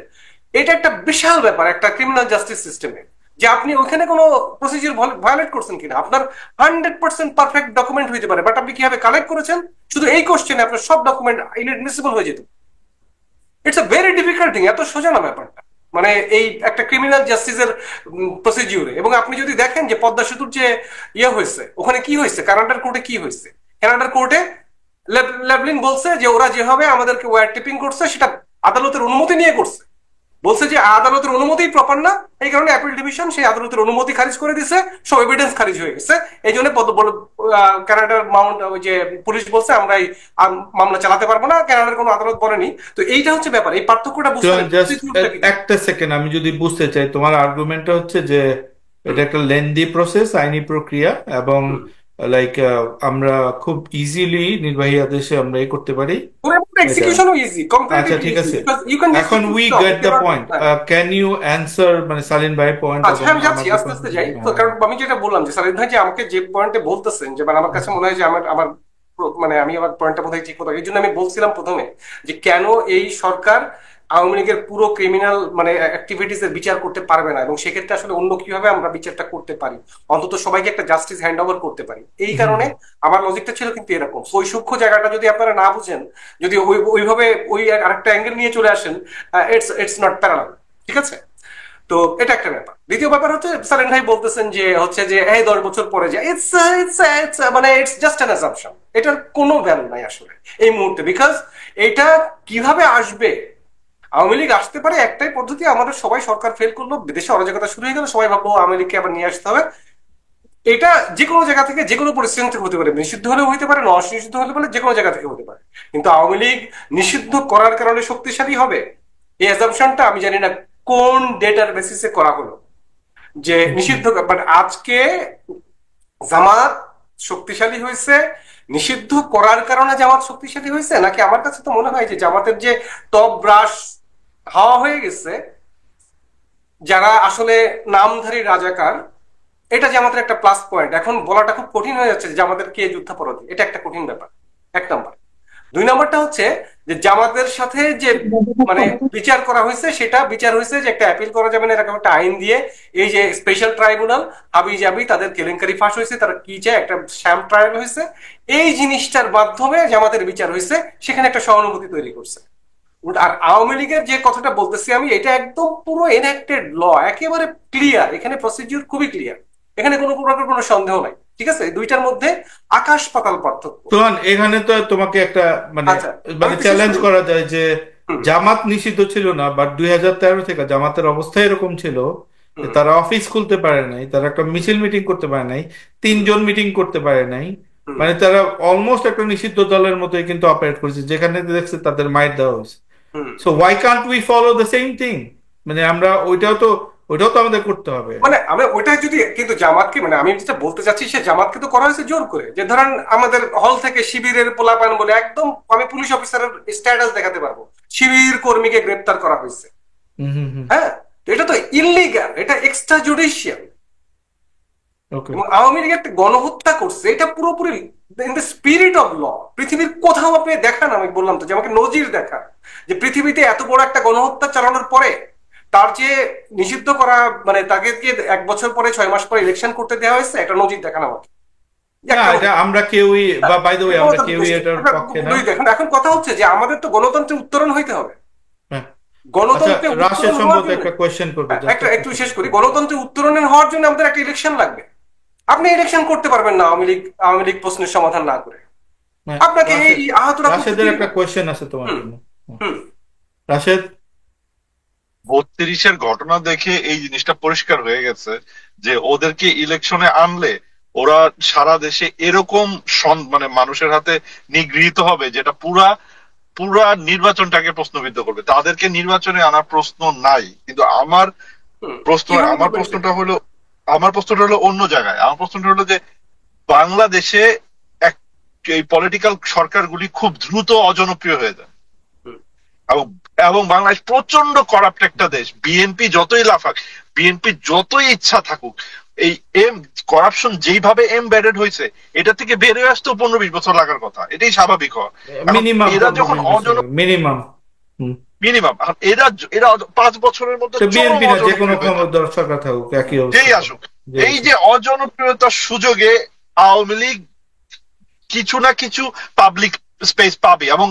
এটা একটা বিশাল ব্যাপার একটা ক্রিমিনাল জাস্টিস সিস্টেমে। যে আপনি ওখানে কোনো প্রসিজিওর ভায়োলেট করছেন কিনা, আপনার 100% পারফেক্ট ডকুমেন্ট হইতে পারে, বাট আপনি কিভাবে কালেক্ট করেছেন শুধু এই কোশ্চেনে আপনার সব ডকুমেন্ট ইনএডমিসিবল হয়ে যেত। It's a very difficult thing, এত সোজা না ব্যাপারটা, মানে এই একটা ক্রিমিনাল জাস্টিসের প্রসিডিউরে। এবং আপনি যদি দেখেন যে পদ্মা সেতুর যে ইয়ে হয়েছে, ওখানে কি হয়েছে, কানাডার কোর্টে কি হয়েছে, কানাডার কোর্টে লেভলিন বলছে যে ওরা যেভাবে আমাদেরকে ওয়্যার টিপিং করছে সেটা আদালতের অনুমতি নিয়ে করছে, বলছে যে আদালতের অনুমতি প্রপার না, এই কারণে অ্যাপিল ডিভিশন সেই আদালতের অনুমতি খারিজ করে দিছে, সব এভিডেন্স খারিজ হয়ে গেছে। এই জন্য কানাডার মাউন্ট ওই যে পুলিশ বলছে আমরা এই মামলা চালাতে পারবো না, কানাডার কোনো আদালত বলেনি। তো এইটা হচ্ছে ব্যাপার, এই পার্থক্যটা বুঝতে হবে জাস্ট procedure-টা কি। একটা সেকেন্ড, আমি যদি বুঝতে চাই, তোমার আর্গুমেন্টটা হচ্ছে যে এটা একটা লেন্দি প্রসেস, আইনি প্রক্রিয়া, এবং হুম। লাইক আমরা খুব ইজিলি নির্বাহী আদেশে আমরা এই করতে পারি এটা। এক্সিকিউশনও ইজি, আচ্ছা কম্পারেটিভলি ঠিক ইজি, আছে, বিকজ ইউ ক্যান জাস্ট এখন issue we stop, get you the can't. Point. Can you answer মানে সালিম ভাইয়ের পয়েন্ট আচ্ছা, এবং হ্যাঁ, আমি যাচ্ছি, আমার যে আস্তে পয়েন্ট? আস্তে যাই তো, কারণ আমি যেটা বললাম যে সালিম ভাই যে আমাকে যে পয়েন্টে বলতেছেন যে মানে আমার কাছে মনে হয় যে আমার আমার মানে আমি আমার পয়েন্টটা বোধহয় ঠিক মতো, এই জন্য আমি বলছিলাম প্রথমে যে কেন এই সরকার আওয়ামী লীগের পুরো ক্রিমিনাল মানে অ্যাক্টিভিটিস এর বিচার করতে পারবে না, এবং সেক্ষেত্রে আসলে অন্য কিভাবে আমরা বিচারটা করতে পারি, অন্তত সবাইকে একটা জাস্টিস হ্যান্ড ওভার করতে পারি। এই হুম কারণে আমার লজিকটা ছিল কিন্তু এরকম। ওই সূক্ষ্ম জায়গাটা যদি আপনারা না বুঝেন, যদি ওইভাবে ওই আরেকটা অ্যাঙ্গেল নিয়ে চলে আসেন, ইটস ইটস নট প্যারালাল। ঠিক আছে, তো এটা একটা ব্যাপার। দ্বিতীয় ব্যাপার হচ্ছে সালেন ভাই বলতেছেন যে হচ্ছে যে এই 10 বছর পরে যে ইটস ইটস মানে ইটস জাস্ট অ্যান অ্যাসাম্পশন, এটার কোনো ভ্যালু নাই আসলে এই মুহূর্তে, বিকজ এটা কিভাবে আসবে। আওয়ামী লীগ আসতে পারে একটাই পদ্ধতি, আমাদের সবাই সরকার ফেল করলো, বিদেশে অরাজকতা শুরু হয়ে গেল, সবাই ভাবলো আওয়ামী লীগকে আবার নিয়ে আসতে হবে। এটা যে কোনো জায়গা থেকে যে কোনো পরিস্থিতি থেকে হতে পারে, নিষিদ্ধ হলেও হতে পারে, নিষিদ্ধ হতে পারে, যে কোনো জায়গা থেকে হতে পারে। কিন্তু আওয়ামী লীগ নিষিদ্ধ করার কারণে শক্তিশালী হবে, এই অ্যাজাম্পশনটা আমি জানি না কোন ডেটার বেসিসে করা হলো যে নিষিদ্ধ। বাট আজকে জামাত শক্তিশালী হয়েছে নিষিদ্ধ করার কারণে, জামাত শক্তিশালী হয়েছে নাকি? আমার কাছে তো মনে হয় যে জামাতের যে টপ ব্রাশ হাওয়া হয়ে গেছে, যারা আসলে নামধারী রাজাকার, এটা জামাতের একটা প্লাস পয়েন্ট। এখন বলাটা খুব কঠিন হয়ে যাচ্ছে যে জামাতের কে যুদ্ধাপরাধী, এটা একটা কঠিন ব্যাপার, এক নাম্বার। দুই নাম্বারটা হচ্ছে যে জামাতের সাথে যে মানে বিচার করা হয়েছে, সেটা বিচার হয়েছে যে একটা অ্যাপিল করা যাবে না এরকম একটা আইন দিয়ে। এই যে স্পেশাল ট্রাইব্যুনাল হাবি জাবি তাদের কেলেঙ্কারি ফাঁস হয়েছে, তারা কি চায়, একটা শ্যাম ট্রায়াল হয়েছে, এই জিনিসটার মাধ্যমে জামাতের বিচার হয়েছে, সেখানে একটা সহানুভূতি তৈরি করছে। আর আওয়ামী লীগের যে কথাটা বলতেছি আমি, এটা একদম পুরো এনঅ্যাক্টেড ল, একেবারে ক্লিয়ার, এখানে প্রসিডিউর খুবই ক্লিয়ার, এখানে কোনো প্রকার কোনো সন্দেহ নাই। ঠিক আছে, এই দুইটার মধ্যে আকাশ পাতাল পার্থক্য। তোহান, এখানে তো তোমাকে একটা মানে আচ্ছা, মানে আমি তো শেষ চ্যালেঞ্জ করি। করা যায় যে হুম জামাত নিষিদ্ধ ছিল না, বাট 2013 থেকে জামাতের অবস্থা এরকম ছিল যে হুম তারা অফিস খুলতে পারে নাই, তারা একটা মিছিল মিটিং করতে পারে নাই, তিনজন মিটিং করতে পারে নাই, হুম মানে তারা অলমোস্ট একটা নিষিদ্ধ দলের মতোই কিন্তু অপারেট করেছে, যেখানে দেখছে তাদের মাইর দেওয়া হয়েছে। Hmm. So why can't we follow the same thing? মানে আমরা ওইটাও তো আমাদের করতে হবে। মানে আমি ওইটা যদি, কিন্তু জামাতকে মানে আমি যেটা বলতে চাচ্ছি, সে জামাতকে তো করা হয়েছে জোর করে, যে ধরেন আমাদের হল থেকে শিবিরের পোলাপান বলে একদম আমি পুলিশ অফিসারের স্ট্যাটাস দেখাতে পারবো, শিবির কর্মীকে গ্রেপ্তার করা হয়েছে। হুম হুম হুম। হ্যাঁ, তো এটা তো ইললিগাল, এটা এক্সট্রা জুডিশিয়াল। ওকে। এবং আওয়ামী লীগ একটা গণহত্যা করছে, এটা পুরোপুরি in the spirit of law. পৃথিবীর কোথাও আপনি দেখান, আমি বললাম তো যে আমাকে নজির দেখা, যে পৃথিবীতে এত বড় একটা গণহত্যা চালানোর পরে তার যে নিষিদ্ধ করা, মানে তাকে 1 বছর পরে 6 মাস পরে ইলেকশন করতে দেওয়া হয়েছে, একটা নজির দেখান আমাকে। না, এটা আমরা কেউই, বা বাই দ্য ওয়ে আমরা কেউই এটার পক্ষে না। দেখুন, এখন কথা হচ্ছে যে আমাদের তো গণতন্ত্রের উত্তরণ হইতে হবে। হ্যাঁ। আচ্ছা, গণতন্ত্রে রাশের উত্তরণ হওয়ার সম্ভবত জন্য, একটা কোয়েশ্চেন করবে, জাস্ট একটা একটা একটু শেষ question করি, করবে। গণতন্ত্রে উত্তরণের হওয়ার জন্য আমাদের একটা ইলেকশন লাগবে। আপনি ইলেকশন করতে পারবেন না আওয়ামী লীগ প্রশ্নের সমাধান না করে। হ্যাঁ, আপনাকে এই আহতরা রাশেদের একটা কোয়েশ্চেন আছে তোমার হুম জন্য। হুম রাশেদ। 32-এর ঘটনা দেখে এই জিনিসটা পরিষ্কার হয়ে গেছে যে ওদেরকে ইলেকশনে আনলে ওরা সারা দেশে এরকম মানে মানুষের হাতে নিগৃহীত হবে যেটা পুরা পুরা নির্বাচনটাকে প্রশ্নবিদ্ধ করবে। তাদেরকে নির্বাচনে আনার প্রশ্ন নাই, কিন্তু আমার কিভাবে আমার করবেন সেটা? প্রশ্নটা হলো অন্য জায়গায়। আমার প্রশ্নটা হলো যে বাংলাদেশে এক এই পলিটিক্যাল সরকারগুলি খুব দ্রুত অজনপ্রিয় হয়ে যায়, হুম, এবং এবং বাংলাদেশ প্রচন্ড করাপ্ট একটা দেশ। বিএনপি যতই লাফাক, বিএনপি যতই ইচ্ছা থাকুক, এই করাপশন যেইভাবে এমবেডেড হয়েছে, এটা থেকে বের হয়ে আসতেও 15-20 বছর লাগার কথা। এটাই স্বাভাবিক হয়। এখন মিনিমাম এরা যখন 15-20 বছর মিনিমাম। মিনিমাম, এখন এরা এরা 5 বছরের মধ্যে সে চরম বিএনপি না, যে কোনো অজনপ্রিয় হয়ে যাবে, ক্ষমতার সরকার থাকুক একই অবস্থা যেই হবে। আসুক। এই যে অজনপ্রিয়তার সুযোগে আওয়ামী লীগ কিছু না কিছু পাবলিক স্পেস পাবে। এবং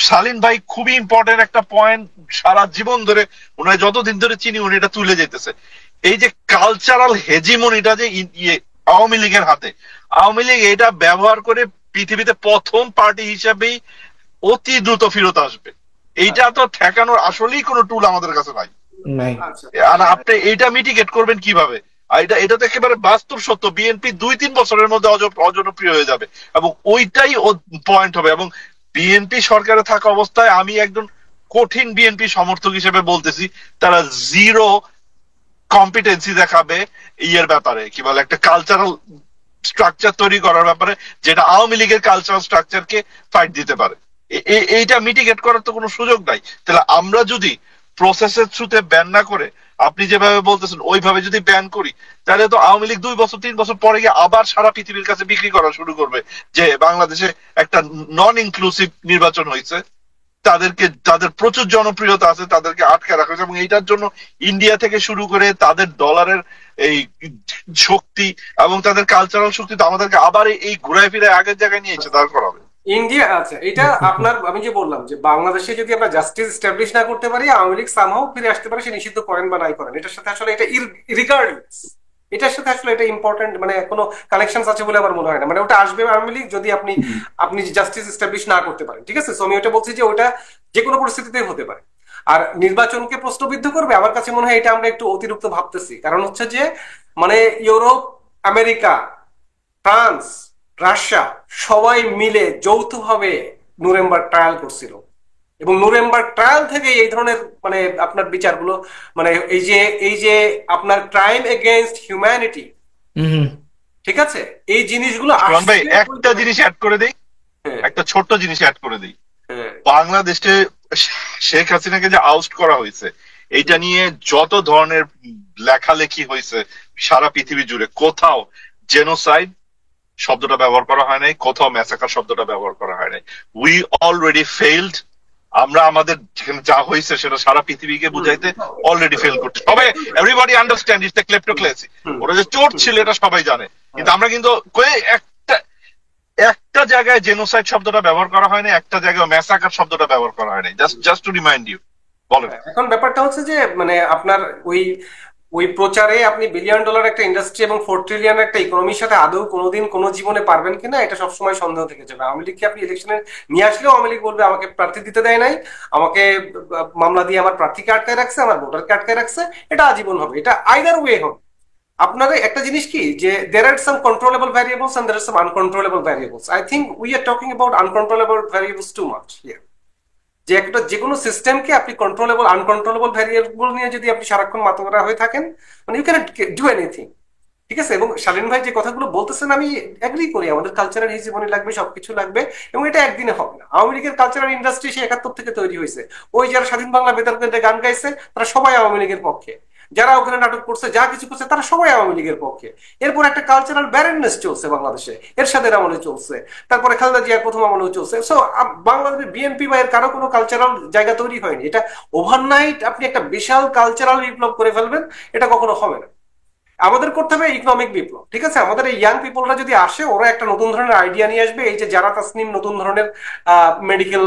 শালীন ভাই খুবই ইম্পর্টেন্ট একটা পয়েন্ট, সারা জীবন ধরে ওনার যতদিন ধরে চিনি উনি এটা তুলে যেতেছে, এই যে কালচারাল হেজিমনিটা যে আওয়ামী লীগের হাতে, আওয়ামী লীগ এটা ব্যবহার করে পৃথিবীতে প্রথম পার্টি হিসেবেই অতি দ্রুত ফেরত আসবে। এইটা তো ঠেকানোর আসলেই কোনো টুল আমাদের কাছে নাই। নাই। আচ্ছা, আর আপনি এইটা মিটিগেট করবেন কিভাবে? আর এটা তো একেবারে বাস্তব সত্য, বিএনপি 2-3 বছরের মধ্যে অজনপ্রিয় হয়ে যাবে, এবং ওইটাই পয়েন্ট হবে। এবং বিএনপি সরকারে থাকা অবস্থায় আমি একজন কঠিন বিএনপি সমর্থক হিসেবে বলতেছি, তারা জিরো কম্পিটেন্সি দেখাবে ইয়ের ব্যাপারে, কি বলে, একটা কালচারাল স্ট্রাকচার তৈরি করার ব্যাপারে, যেটা আওয়ামী লীগের কালচারাল স্ট্রাকচারকে ফাইট দিতে পারে। এইটা মিটিগেট করার তো কোনো সুযোগ নাই। তাহলে আমরা যদি প্রসেসের থ্রুতে ব্যান না করে, আপনি যেভাবে বলতেছেন ওইভাবে যদি ব্যান করি, তাহলে তো আওয়ামী লীগ 2-3 বছর পরে গিয়ে আবার সারা পৃথিবীর কাছে বিক্রি করা শুরু করবে যে বাংলাদেশে একটা নন ইনক্লুসিভ নির্বাচন হয়েছে, তাদের প্রচুর জনপ্রিয়তা আছে, তাদেরকে আটকে রাখা হয়েছে, এবং এইটার জন্য ইন্ডিয়া থেকে শুরু করে তাদের ডলারের এই শক্তি এবং তাদের কালচারাল শক্তি তো আমাদেরকে আবার এই ঘুরায় ফিরে আগের জায়গায় নিয়ে এসে দাঁড় করাবে। ইন্ডিয়া, আচ্ছা, এটা আপনার, আমি যে বললাম যে বাংলাদেশে যদি আমরা জাস্টিস এস্টাবলিশ না করতে পারি, আওয়ামী লীগ সামহাও ফিরে আসতে পারে, সে নিষিদ্ধ করেন বা নাই করেন, এটার সাথে আসলে এটা রিগার্ডলেস, এটার সাথে আসলে এটা ইম্পর্টেন্ট মানে কোনো কানেকশন আছে বলে আমার মনে হয় না। মানে ওটা আসবে আওয়ামী লীগ যদি আপনি আপনি জাস্টিস এস্টাবলিশ না করতে পারেন, ঠিক আছে? সো আমি ওটা বলছি যে ওটা যে কোনো পরিস্থিতিতে হতে পারে। আর নির্বাচনকে প্রশ্নবিদ্ধ করবে, আমার কাছে মনে হয় এটা আমরা একটু অতিরিক্ত ভাবতেছি। কারণ হচ্ছে যে মানে ইউরোপ, আমেরিকা, ফ্রান্স, রাশিয়া সবাই মিলে যৌথভাবে নুরেমবার্গ ট্রায়াল করছিল, এবং নুরেমবার্গ ট্রায়াল থেকে এই ধরনের মানে আপনার বিচারগুলো, মানে এই যে আপনার ক্রাইম এগেইনস্ট হিউম্যানিটি, ঠিক আছে, এই জিনিসগুলো সুমন ভাই, আসছে। একটা জিনিস অ্যাড করে দেই, হ্যাঁ, একটা ছোট্ট জিনিস অ্যাড করে দিই। হ্যাঁ, বাংলাদেশে শেখ হাসিনাকে যে আউস্ট করা হয়েছে, এটা নিয়ে যত ধরনের লেখালেখি হয়েছে সারা পৃথিবী জুড়ে, কোথাও জেনোসাইড শব্দটা ব্যবহার করা হয় নাই, কোথাও ম্যাসাকার শব্দটা ব্যবহার করা হয় নাই। We already failed. আমরা আমাদের যেখানে যা হয়েছে সেটা সারা পৃথিবীকে বুঝাইতে অলরেডি ফেল করছে সবাই। Everybody understand it's the kleptocracy. ওরা যে চোর ছিল এটা সবাই জানে, কিন্তু আমরা কিন্তু একটা একটা জায়গায় জেনোসাইড শব্দটা ব্যবহার করা হয়নি, একটা জায়গায় ম্যাসাকার শব্দটা ব্যবহার করা হয়নি। Just to remind you. বলেন। এখন ব্যাপারটা হচ্ছে যে মানে আপনার ওই ওই প্রচারে আপনি বিলিয়ন ডলার একটা ইন্ডাস্ট্রি এবং 4 ট্রিলিয়ন একটা ইকোনমির সাথে আদৌ কোনোদিন কোনো জীবনে পারবেন কিনা, এটা সবসময় সন্দেহ থেকে যাবে। আওয়ামী লীগকে আপনি ইলেকশনে নিয়ে আসলেও আওয়ামী লীগ বলবে আমাকে প্রার্থী দিতে দেয় নাই, আমাকে মামলা দিয়ে আমার প্রার্থীকে আটকায় রাখছে, আমার ভোটারকে আটকায় রাখছে, এটা আজীবন হবে, এটা আইদার ওয়ে হবে। আপনার একটা জিনিস কি যে there are some controllable variables and there are some uncontrollable variables. I think we are talking about uncontrollable variables too much here. যে একটা যে কোনো সিস্টেমকে আপনি কন্ট্রোলেবল আনকন্ট্রোলেবল ভ্যারিয়েবল নিয়ে যদি আপনি সারাক্ষণ মাতোয়ারা হয়ে থাকেন, মানে ইউ ক্যানট ডু এনিথিং, ঠিক আছে? এবং শালীন ভাই যে কথাগুলো বলতেছেন আমি এগ্রি করি, আমাদের কালচারাল হিজিমনি লাগবে, সবকিছু লাগবে, এবং এটা একদিনে হবে না। আওয়ামী লীগের কালচারাল ইন্ডাস্ট্রি সে 71 থেকে তৈরি হয়েছে। ওই যারা স্বাধীন বাংলা বেতার কেন্দ্রে গান গাইছে তারা সবাই আওয়ামী লীগের পক্ষে, যারা ওখানে নাটক করছে, যা কিছু করছে, তারা সবাই আওয়ামী লীগের পক্ষে। এরপর একটা কালচারাল ব্যারেননেস চলছে বাংলাদেশে, এরশাদের আমলে চলছে, তারপরে খালেদা জিয়ার প্রথম আমলেও চলছে। সো বাংলাদেশের বিএনপি বা এর কারো কোনো কালচারাল জায়গা তৈরি হয়নি। এটা ওভারনাইট আপনি একটা বিশাল কালচারাল বিপ্লব করে ফেলবেন, এটা কখনো হবে না। আমাদের করতে হবে ইকোনমিক বিপ্লব, ঠিক আছে? আমাদের এই ইয়াং পিপলরা যদি আসে, ওরা একটা নতুন ধরনের আইডিয়া নিয়ে আসবে। এই যে যারা তাসনিম নতুন ধরনের মেডিকেল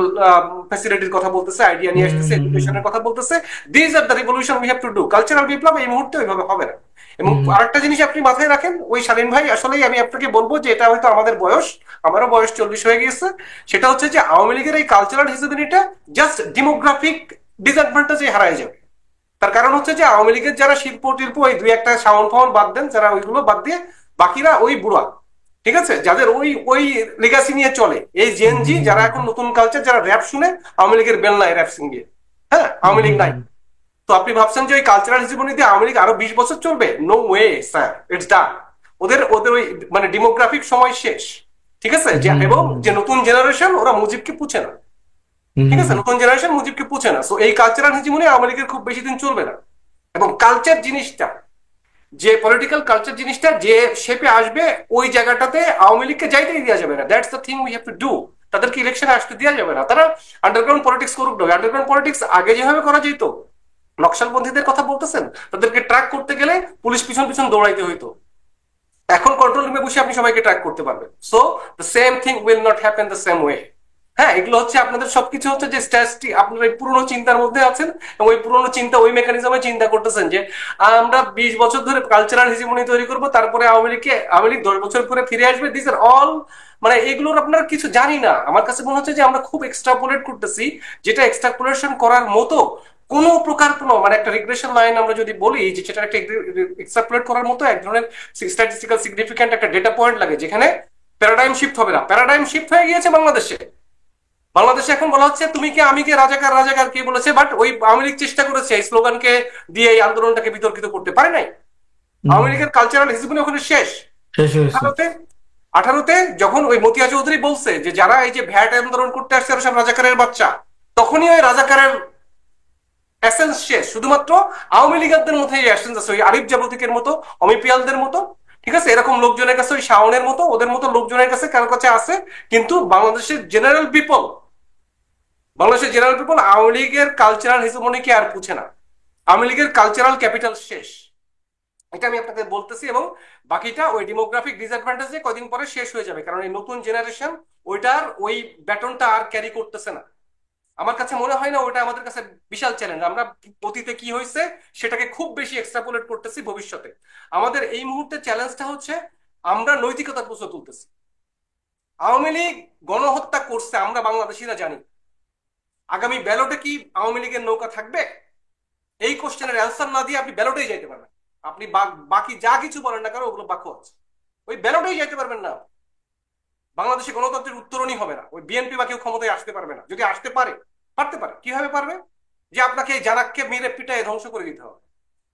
ফ্যাসিলিটির কথা বলতেছে, আইডিয়া নিয়ে আসতেছে, এডুকেশনের কথা বলতেছে, this are the revolution we have to do. Cultural বিপ্লব এই মুহূর্তে ওইভাবে হবে না। এবং আরেকটা জিনিস আপনি মাথায় রাখেন, ওই শালীন ভাই, আসলেই আমি আপনাকে বলবো যে এটা হয়তো আমাদের বয়স, আমারও বয়স 40 হয়ে গিয়েছে, সেটা হচ্ছে যে আওয়ামী লীগের এই কালচারাল হিসেবিলিটা জাস্ট ডেমোগ্রাফিক ডিসঅ্যাডভান্টেজে হারায় যাবে। তার কারণ হচ্ছে যে আওয়ামী লীগের যারা শিল্প টিল্প ওই দুই একটা সাউন্ড ফাউন্ড বাদ দেন, যারা ওইগুলো বাদ দিয়ে বাকিরা ওই বুড়া, ঠিক আছে, যাদের ওই ওই লেগাসি নিয়ে চলে, এই জেনজি যারা এখন নতুন কালচার, যারা র্যাপ শুনে, আওয়ামী লীগের বেল নাই র্যাপ সিঙ্গে, হ্যাঁ, আওয়ামী লীগ নাই। তো তো আপনি ভাবছেন যে ওই কালচারাল হেজিমনি দিয়ে আওয়ামী লীগ আরো 20 বছর চলবে? No way sir, it's done. ওদের ওদের ওই মানে ডেমোগ্রাফিক সময় শেষ, ঠিক আছে? যে এবং যে নতুন জেনারেশন ওরা মুজিবকে পুছে না, ঠিক আছে? নতুন জেনারেশন মুজিবকে পুছে না। সো এই কালচারাল হেজিমনি আওয়ামী লীগের খুব বেশি দিন চলবে না। এবং কালচার জিনিসটা, যে পলিটিক্যাল কালচার জিনিসটা যে শেপে আসবে, ওই জায়গাটাতে আওয়ামী লীগকে যাইতেই দেওয়া যাবে না। That's the thing we have to do. তাদেরকে ইলেকশনে আসতে দেওয়া যাবে না। তারা আন্ডারগ্রাউন্ড পলিটিক্স করুক না। আন্ডারগ্রাউন্ড পলিটিক্স আগে যেভাবে করা যেত, নকশালপন্থীদের কথা বলতেছেন, তাদেরকে ট্র্যাক করতে গেলে পুলিশ পিছন পিছন দৌড়াইতে হইতো। এখন কন্ট্রোল রুমে বসে আপনি সবাইকে ট্র্যাক করতে পারবেন। So the same thing will not happen the same way. হ্যাঁ, এগুলো হচ্ছে আপনাদের সবকিছু হচ্ছে যে স্ট্যাটিস্টি, আপনারা এই পুরোনো চিন্তার মধ্যে আছেন এবং ওই পুরোনো চিন্তা, ওই মেকানিজমে চিন্তা করতেছেন যে আমরা 20 বছর ধরে কালচারাল হিজিমনি তৈরি করবো, তারপরে আওয়ামী লীগ 10 বছর পরে ফিরে আসবে। দিস আর অল মানে এগুলোর আপনারা কিছু জানি না। আমার কাছে মনে হচ্ছে যে আমরা খুব এক্সট্রাপোলেট করতেছি, যেটা এক্সট্রাপোলেশন করার মতো কোন প্রকার কোনো মানে একটা রিগ্রেশন লাইন আমরা যদি বলি যে সেটা একটা এক্সট্রাপোলেট করার মতো এক ধরনের স্ট্যাটিস্টিক্যাল সিগনিফিক্যান্ট একটা ডেটা পয়েন্ট লাগে, যেখানে প্যারাডাইম শিফট হবে না। প্যারাডাইম শিফট হয়ে গিয়েছে বাংলাদেশে। বাংলাদেশে এখন বলা হচ্ছে তুমি কে আমি কে, রাজাকার রাজাকার কে বলেছে, বাট ওই আওয়ামী লীগ চেষ্টা করেছে এই স্লোগানকে দিয়ে এই আন্দোলনটাকে বিতর্কিত করতে পারে নাই। আওয়ামী লীগের কালচারাল হিসেবে ওখানে শেষ। আঠারোতে 18তে যখন ওই মতিয়া চৌধুরী বলছে যে যারা এই যে ভ্যাট আন্দোলন করতে আসছে সব রাজাকারের বাচ্চা, তখনই ওই রাজাকারের এসেন্স শেষ। শুধুমাত্র আওয়ামী লীগারদের মধ্যে এই এসেন্স আছে, ওই আরিফ জাবতিকের মতো, অমিপিয়ালদের মতো, ঠিক আছে, এরকম লোকজনের কাছে, ওই শাওনের মতো, ওদের মতো লোকজনের কাছে কারোর কাছে আছে। কিন্তু বাংলাদেশের জেনারেল পিপল আওয়ামী লীগের কালচারাল হেজমনিকে আর পুছে না। আওয়ামী লীগের কালচারাল ক্যাপিটাল শেষ, এটা আমি আপনাকে বলতেছি। এবং বাকিটা ওই ডেমোগ্রাফিক ডিসঅ্যাডভান্টেজে কদিন পরে শেষ হয়ে যাবে, কারণ এই নতুন জেনারেশন ওইটার ওই ব্যাটনটা আর ক্যারি করতেছে না। আমার কাছে মনে হয় না ওটা আমাদের কাছে বিশাল চ্যালেঞ্জ। আমরা অতীতে কি হয়েছে সেটাকে খুব বেশি এক্সট্রাপোলেট করতেছি ভবিষ্যতে। আমাদের এই মুহূর্তে চ্যালেঞ্জটা হচ্ছে আমরা নৈতিকতার প্রশ্ন তুলতেছি। আওয়ামী লীগ গণহত্যা করছে, আমরা বাংলাদেশিরা জানি। আগামী ব্যালটে কি আওয়ামী লীগের নৌকা থাকবে? এই কোশ্চেনের অ্যান্সার না দিয়ে আপনি ব্যালটেই যাইতে পারবেন। আপনি বাকি যা কিছু বলেন না কেন ওগুলো বাক্য আছে, ওই ব্যালটেই যাইতে পারবেন না। বাংলাদেশে গণতন্ত্রের উত্তরণই হবে না। ওই বিএনপি বা কেউ ক্ষমতায় আসতে পারবে না। যদি আসতে পারতে পারে, কিভাবে পারবে? যে আপনাকে এই জারাককে মেরে পিটায় ধ্বংস করে দিতে হবে,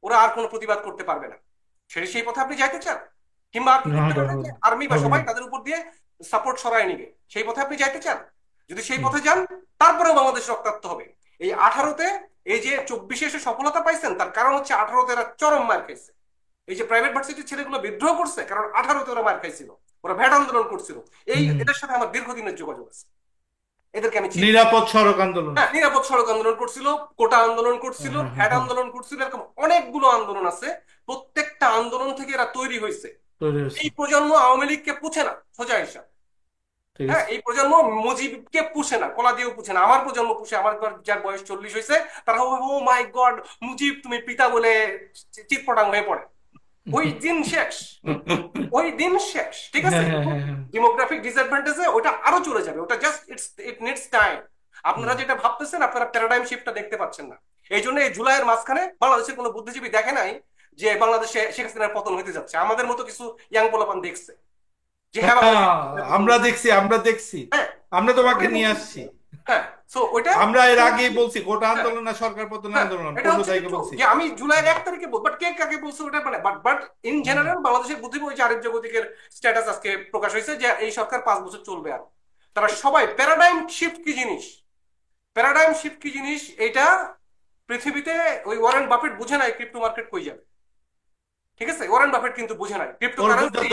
ওরা আর কোনো প্রতিবাদ করতে পারবে না। সেই পথে আপনি যাইতে চান? কিংবা আপনি করতে পারবেন যে আর্মি বা সবাই তাদের উপর দিয়ে সাপোর্ট সরায় নিবে, সেই পথে আপনি যাইতে চান? যদি সেই পথে যান, তারপরেও বাংলাদেশ রক্তাক্ত হবে। এই 18তে এই যে 24-এ এসে সফলতা পাইছেন, তার কারণ হচ্ছে 18তে এরা চরম মার খাইছে। এই যে প্রাইভেট ভার্সিটির ছেলেগুলো বিদ্রোহ করছে, কারণ 18তে ওরা মার খাইছিল, ওরা ভ্যাট আন্দোলন করছিল। এদের সাথে আমার দীর্ঘদিনের যোগাযোগ আছে। এদেরকে আমি নিরাপদ সড়ক আন্দোলন, হ্যাঁ, নিরাপদ সড়ক আন্দোলন করছিল, কোটা আন্দোলন করছিল, ভ্যাট আন্দোলন করছিল, এরকম অনেকগুলো আন্দোলন আছে। প্রত্যেকটা আন্দোলন থেকে এরা তৈরি হয়েছে। এই প্রজন্ম আওয়ামী লীগকে পুছে না, সোজা হিসাব। হ্যাঁ, এই প্রজন্ম মুজিবকে পুছে না, কলা দিয়েও পুছে না। আমার প্রজন্ম পুছে, আমার যার বয়স 40 হয়েছে, তারা ও মাই গড মুজিব তুমি পিতা বলে চিৎপটাং হয়ে পড়ে। ওই দিন শেষ, ওই দিন শেষ, ঠিক আছে? ডেমোগ্রাফিক ডিসঅ্যাডভান্টেজে ওটা আরো চলে যাবে। ওটা জাস্ট ইট নিডস টাইম। আপনারা যেটা ভাবতেছেন, আপনারা প্যারাডাইম শিফটটা দেখতে পাচ্ছেন না। এই জন্য এই জুলাইয়ের মাঝখানে বাংলাদেশের কোনো বুদ্ধিজীবী দেখে নাই যে বাংলাদেশে শেখ হাসিনার পতন হতে যাচ্ছে। আমাদের মতো কিছু ইয়াং পোলাপান দেখছে যে হ্যাঁ আমরা দেখছি, আমরা তোমাকে নিয়ে আসছি। হ্যাঁ, সো ওইটা আমরা এর আগেই বলছি, কোটা আন্দোলন না সরকার পতন আন্দোলন, বলছি যে আমি জুলাইয়ের 1 তারিখে বলবো, বাট কে কাকে বলছে ওটা মানে বাট ইন জেনারেল বাংলাদেশের বুদ্ধিজীবী ওই যে আরিফ জগতিকের স্ট্যাটাস আজকে প্রকাশ হয়েছে যে এই সরকার 5 বছর চলবে। আর তারা সবাই প্যারাডাইম শিফট কি জিনিস, প্যারাডাইম শিফট কি জিনিস, এটা পৃথিবীতে ওই ওয়ারেন বাফেট বুঝে নাই ক্রিপ্টো মার্কেট কই যাবে, ঠিক আছে? ওয়ারেন বাফেট কিন্তু বুঝে নাই ক্রিপ্টোকারেন্সি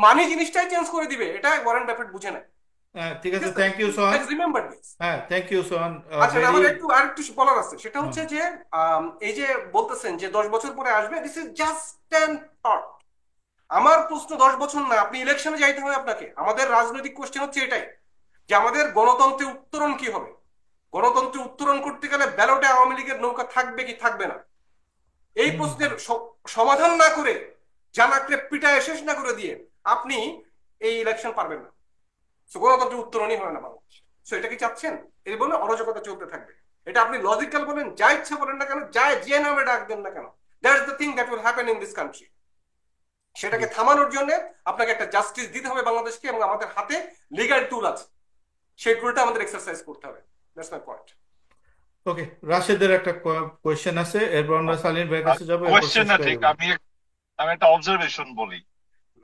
মানি জিনিসটাই চেঞ্জ করে দিবে, এটা ওয়ারেন বাফেট বুঝে নাই। ঠিক আছে, thank you Sohan. Remember this. হ্যাঁ, থ্যাংক ইউ সোহান। আচ্ছা, আমার আরেকটু বলার আছে, সেটা হচ্ছে যে এই যে বলতেছেন যে 10 বছর পরে আসবে, this is just an thought. আমার প্রশ্ন 10 বছর না, আপনি ইলেকশনে যাইতে হবে আপনাকে। আমাদের রাজনৈতিক কোশ্চেন হচ্ছে এটাই যে আমাদের গণতন্ত্রে উত্তরণ কি হবে। গণতন্ত্রে উত্তরণ করতে গেলে ব্যালটে আওয়ামী লীগের নৌকা থাকবে কি থাকবে না, এই প্রশ্নের সমাধান না করে, জানাকরে পিটায় শেষ না করে দিয়ে আপনি এই ইলেকশন পারবেন না। গণতন্ত্রের উত্তরণই হয় না বাংলাদেশ। সো এটা কি চাচ্ছেন? এই বলে অরাজকতা চলতে থাকবে। এটা আপনি লজিক্যাল বলেন, যা ইচ্ছা বলেন না কেন, যা যে নামে ডাক দেন না কেন, that's the thing that will happen in this country. সেটাকে থামানোর জন্য আপনাকে একটা জাস্টিস দিতে হবে বাংলাদেশকে, এবং আমাদের হাতে লিগ্যাল টুল আছে, সেই টুলটা আমাদের এক্সারসাইজ করতে হবে। That's my point. ওকে, রাশেদের একটা কোয়েশ্চেন আছে, এরপর আমরা সালিম ভাইয়ের কাছে যাবো, এরপর কোয়েশ্চেন শেষ না করে ঠিক, দেবো। আমি একটা অবজারভেশন বলি।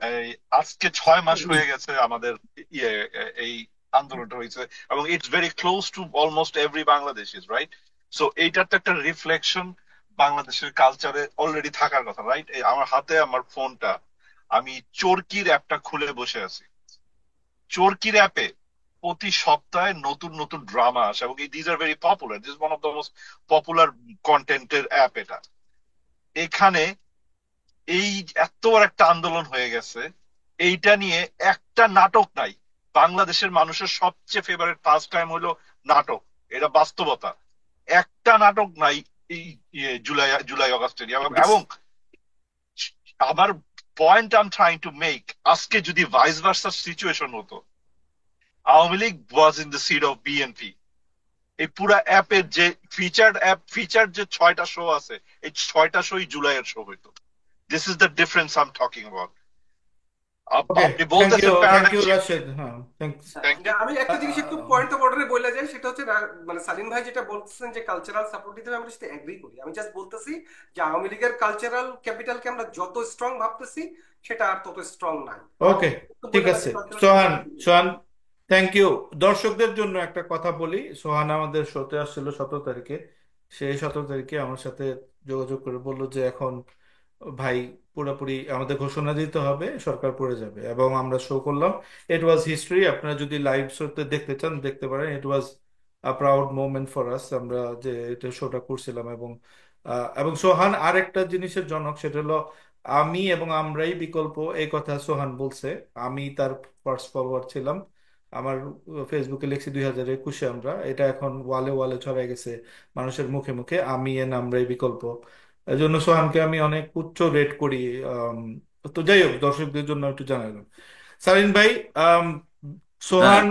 এই আজকে 6 মাস হয়ে গেছে আমাদের ইয়ে এই আন্দোলনটা হয়েছে, এবং it's very close two almost every Bangladesh, right? So এইটার তো একটা রিফ্লেকশন বাংলাদেশের কালচারে অলরেডি থাকার কথা, রাইট? আমার হাতে আমার ফোনটা, আমি চরকির অ্যাপটা খুলে বসে আছি। চরকির অ্যাপে প্রতি সপ্তাহে নতুন নতুন ড্রামা আসে, এবং these are very popular, this one of the most popular কন্টেন্টের অ্যাপ এটা। এখানে এই এত বড় একটা আন্দোলন হয়ে গেছে, এইটা নিয়ে একটা নাটক নাই। বাংলাদেশের মানুষের সবচেয়ে ফেভারিট ফার্স্ট টাইম হলো নাটক, এটা বাস্তবতা। একটা নাটক নাই এই জুলাই জুলাই অগাস্টের, এবং আবার point I am trying to make, আজকে যদি ভাইস ভার্সার সিচুয়েশন হতো, Awami League was in the seat of BNP, এই পুরা অ্যাপের যে ফিচার যে 6টা শো আছে, এই 6টা শোই জুলাইয়ের শো হইতো। This is the difference I am talking about. Okay, আপনি থ্যাংক ইউ, বলতেছেন thank paradigm you shift. Rashed. হ্যাঁ, থ্যাংকস। Thank you. আমি একটা জিনিস একটু পয়েন্ট অফ অর্ডারে বলে যাই, সেটা হচ্ছে মানে সালিম ভাই যেটা বলতেছেন যে কালচারাল সাপোর্ট দিতে হবে, আমি সাথে এগ্রি করি। আমি জাস্ট বলতেছি যে আওয়ামী লীগের কালচারাল ক্যাপিটালকে আমরা যত স্ট্রং ভাবতেছি, সেটা আর তত স্ট্রং নাই। আমার ওকে, বক্তব্য ঠিক এটা না আছে। যে cultural Sohan, capital. Sohan, thank you. দর্শকদের জন্য একটা কথা বলি, সোহান আমাদের শোতে আসছিল 17 তারিখে। সেই 17 তারিখে আমার সাথে যোগাযোগ করে বললো যে এখন ভাই পুরোপুরি আমাদের ঘোষণা দিতে হবে, সরকার পড়ে যাবে, এবং আমরা শো করলাম। It was history. আপনারা যদি লাইভ শোতে দেখতে চান দেখতে পারেন। It was a proud moment for us, আমরা যে এটা শোটা করছিলাম। এবং সোহান আরেকটা জিনিসের জনক, সেটা হলো আমি এবং আমরাই বিকল্প, এই কথা সোহান বলছে। আমি তার ফার্স্ট ফলোয়ার ছিলাম। আমার ফেসবুকে লিখছি 2021-এ, আমরা এটা এখন ওয়ালে ওয়ালে ছড়াই গেছে, মানুষের মুখে মুখে আমি এন আমরাই বিকল্প। এই জন্য সোহানকে আমি অনেক উচ্চ রেট করি। আম, তো যাই হোক, দর্শকদের জন্য একটু জানালাম। সালিন ভাই, আম, হ্যাঁ। সোহান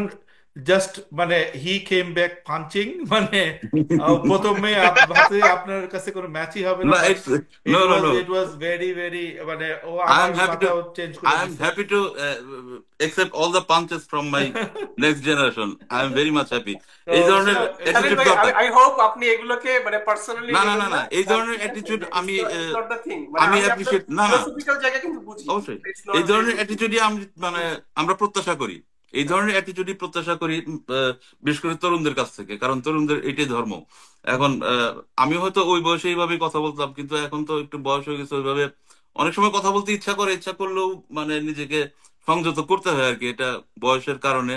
জাস্ট মানে হি কেম ব্যাক পাঞ্চিং, মানে প্রথমে ভাবতে আপনার কাছে কোনো ম্যাচই হবে না, না, but it's it no, no, was no. It was very very, মানে ও I আমার am happy to মাথাও চেঞ্জ করে I am দিছে। happy to accept all the punches from my next generation. I am very much happy. তো এই ধরনের সালিম অ্যাটিটিউড ভাই, দরকার। আই হোপ আপনি এগুলোকে মানে পার্সোনালি না, না, নেবেন না, না। না, এই ধরনের ঠিক আছে, অ্যাটিটিউড আমি ইটস নট দ্য থিং। মানে আমি আমি আপনার অ্যাপ্রিসিয়েট, না, না, ফিলোসফিক্যাল জায়গা কিন্তু বুঝি। অবশ্যই ইটস নট এই যে ধরনের অ্যাটিটিউডই আমি মানে আমরা প্রত্যাশা করি। এই ধরনের অ্যাটিটিউডই প্রত্যাশা করি, বিশেষ করে তরুণদের কাছ থেকে, কারণ তরুণদের এটাই ধর্ম। এখন আমি হয়তো ওই বয়সে এইভাবে কথা বলতাম, কিন্তু এখন তো একটু বয়স হয়ে গেছে, ওইভাবে অনেক সময় কথা বলতে ইচ্ছা করে, ইচ্ছা করলেও মানে নিজেকে সংযত করতে হয় আর কি, এটা বয়সের কারণে,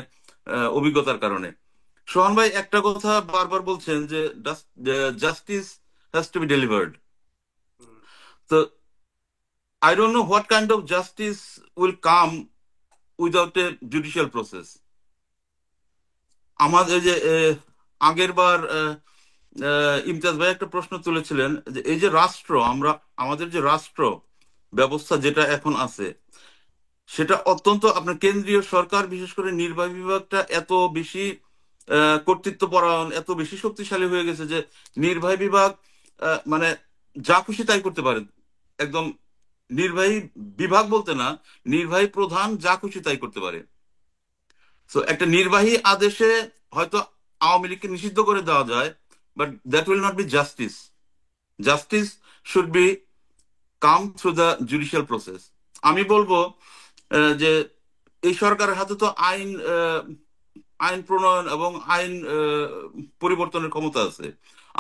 অভিজ্ঞতার কারণে। সোহান ভাই একটা কথা বারবার বলছেন যে justice has to B delivered. তো I don't know what kind of justice will come without a judicial process. আমাদের যে আগের বার ইমতিয়াজ ভাই একটা প্রশ্ন তুলেছিলেন যে এই যে রাষ্ট্র, আমাদের যে রাষ্ট্র ব্যবস্থা যেটা এখন আছে, সেটা অত্যন্ত আপনার কেন্দ্রীয় সরকার, বিশেষ করে নির্বাহী বিভাগটা এত বেশি কর্তৃত্বপরায়ণ, এত বেশি শক্তিশালী হয়ে গেছে যে নির্বাহী বিভাগ মানে যা খুশি তাই করতে পারে। একদম নির্বাহী বিভাগ বলতে না, নির্বাহী প্রধান যা খুশি তাই করতে পারে। তো একটা নির্বাহী আদেশে হয়তো আওয়ামী লীগকে নিষিদ্ধ করে দেওয়া যায়, but that will not be justice. Justice should be come through the judicial process. আমি বলবো যে এই সরকারের হাতে তো আইন প্রণয়ন এবং আইন পরিবর্তনের ক্ষমতা আছে।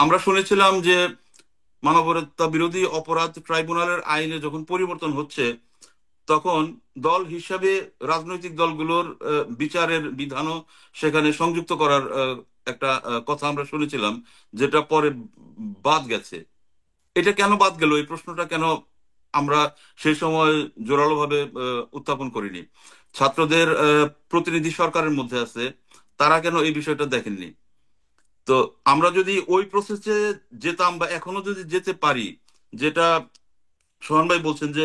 আমরা শুনেছিলাম যে মানবতা বিরোধী অপরাধ ট্রাইব্যুনালের আইনে যখন পরিবর্তন হচ্ছে, তখন দল হিসাবে রাজনৈতিক দলগুলোর বিচারের বিধানও সেখানে সংযুক্ত করার একটা কথা আমরা শুনেছিলাম, যেটা পরে বাদ গেছে। এটা কেন বাদ গেল, এই প্রশ্নটা কেন আমরা সেই সময় জোরালোভাবে উত্থাপন করিনি? ছাত্রদের প্রতিনিধি সরকারের মধ্যে আছে, তারা কেন এই বিষয়টা দেখেননি? তো আমরা যদি ওই প্রসেসে যেতাম, বা এখনো যদি যেতে পারি, যেটা সোহান ভাই বলছেন যে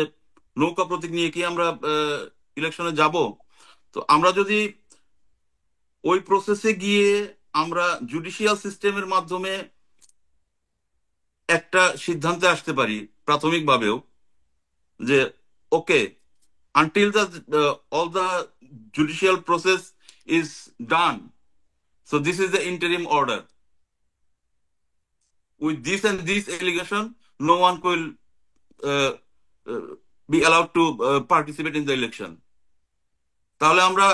নৌকা প্রতীক নিয়ে কি আমরা ইলেকশনে যাব, তো আমরা যদি ওই প্রসেসে গিয়ে আমরা জুডিশিয়াল সিস্টেমের মাধ্যমে একটা সিদ্ধান্তে আসতে পারি প্রাথমিকভাবেও, যে okay, until the all the judicial process is done, so this is the interim order, with this and this allegation, no one will uh, uh, be allowed to participate in the election. তাহলে আমরা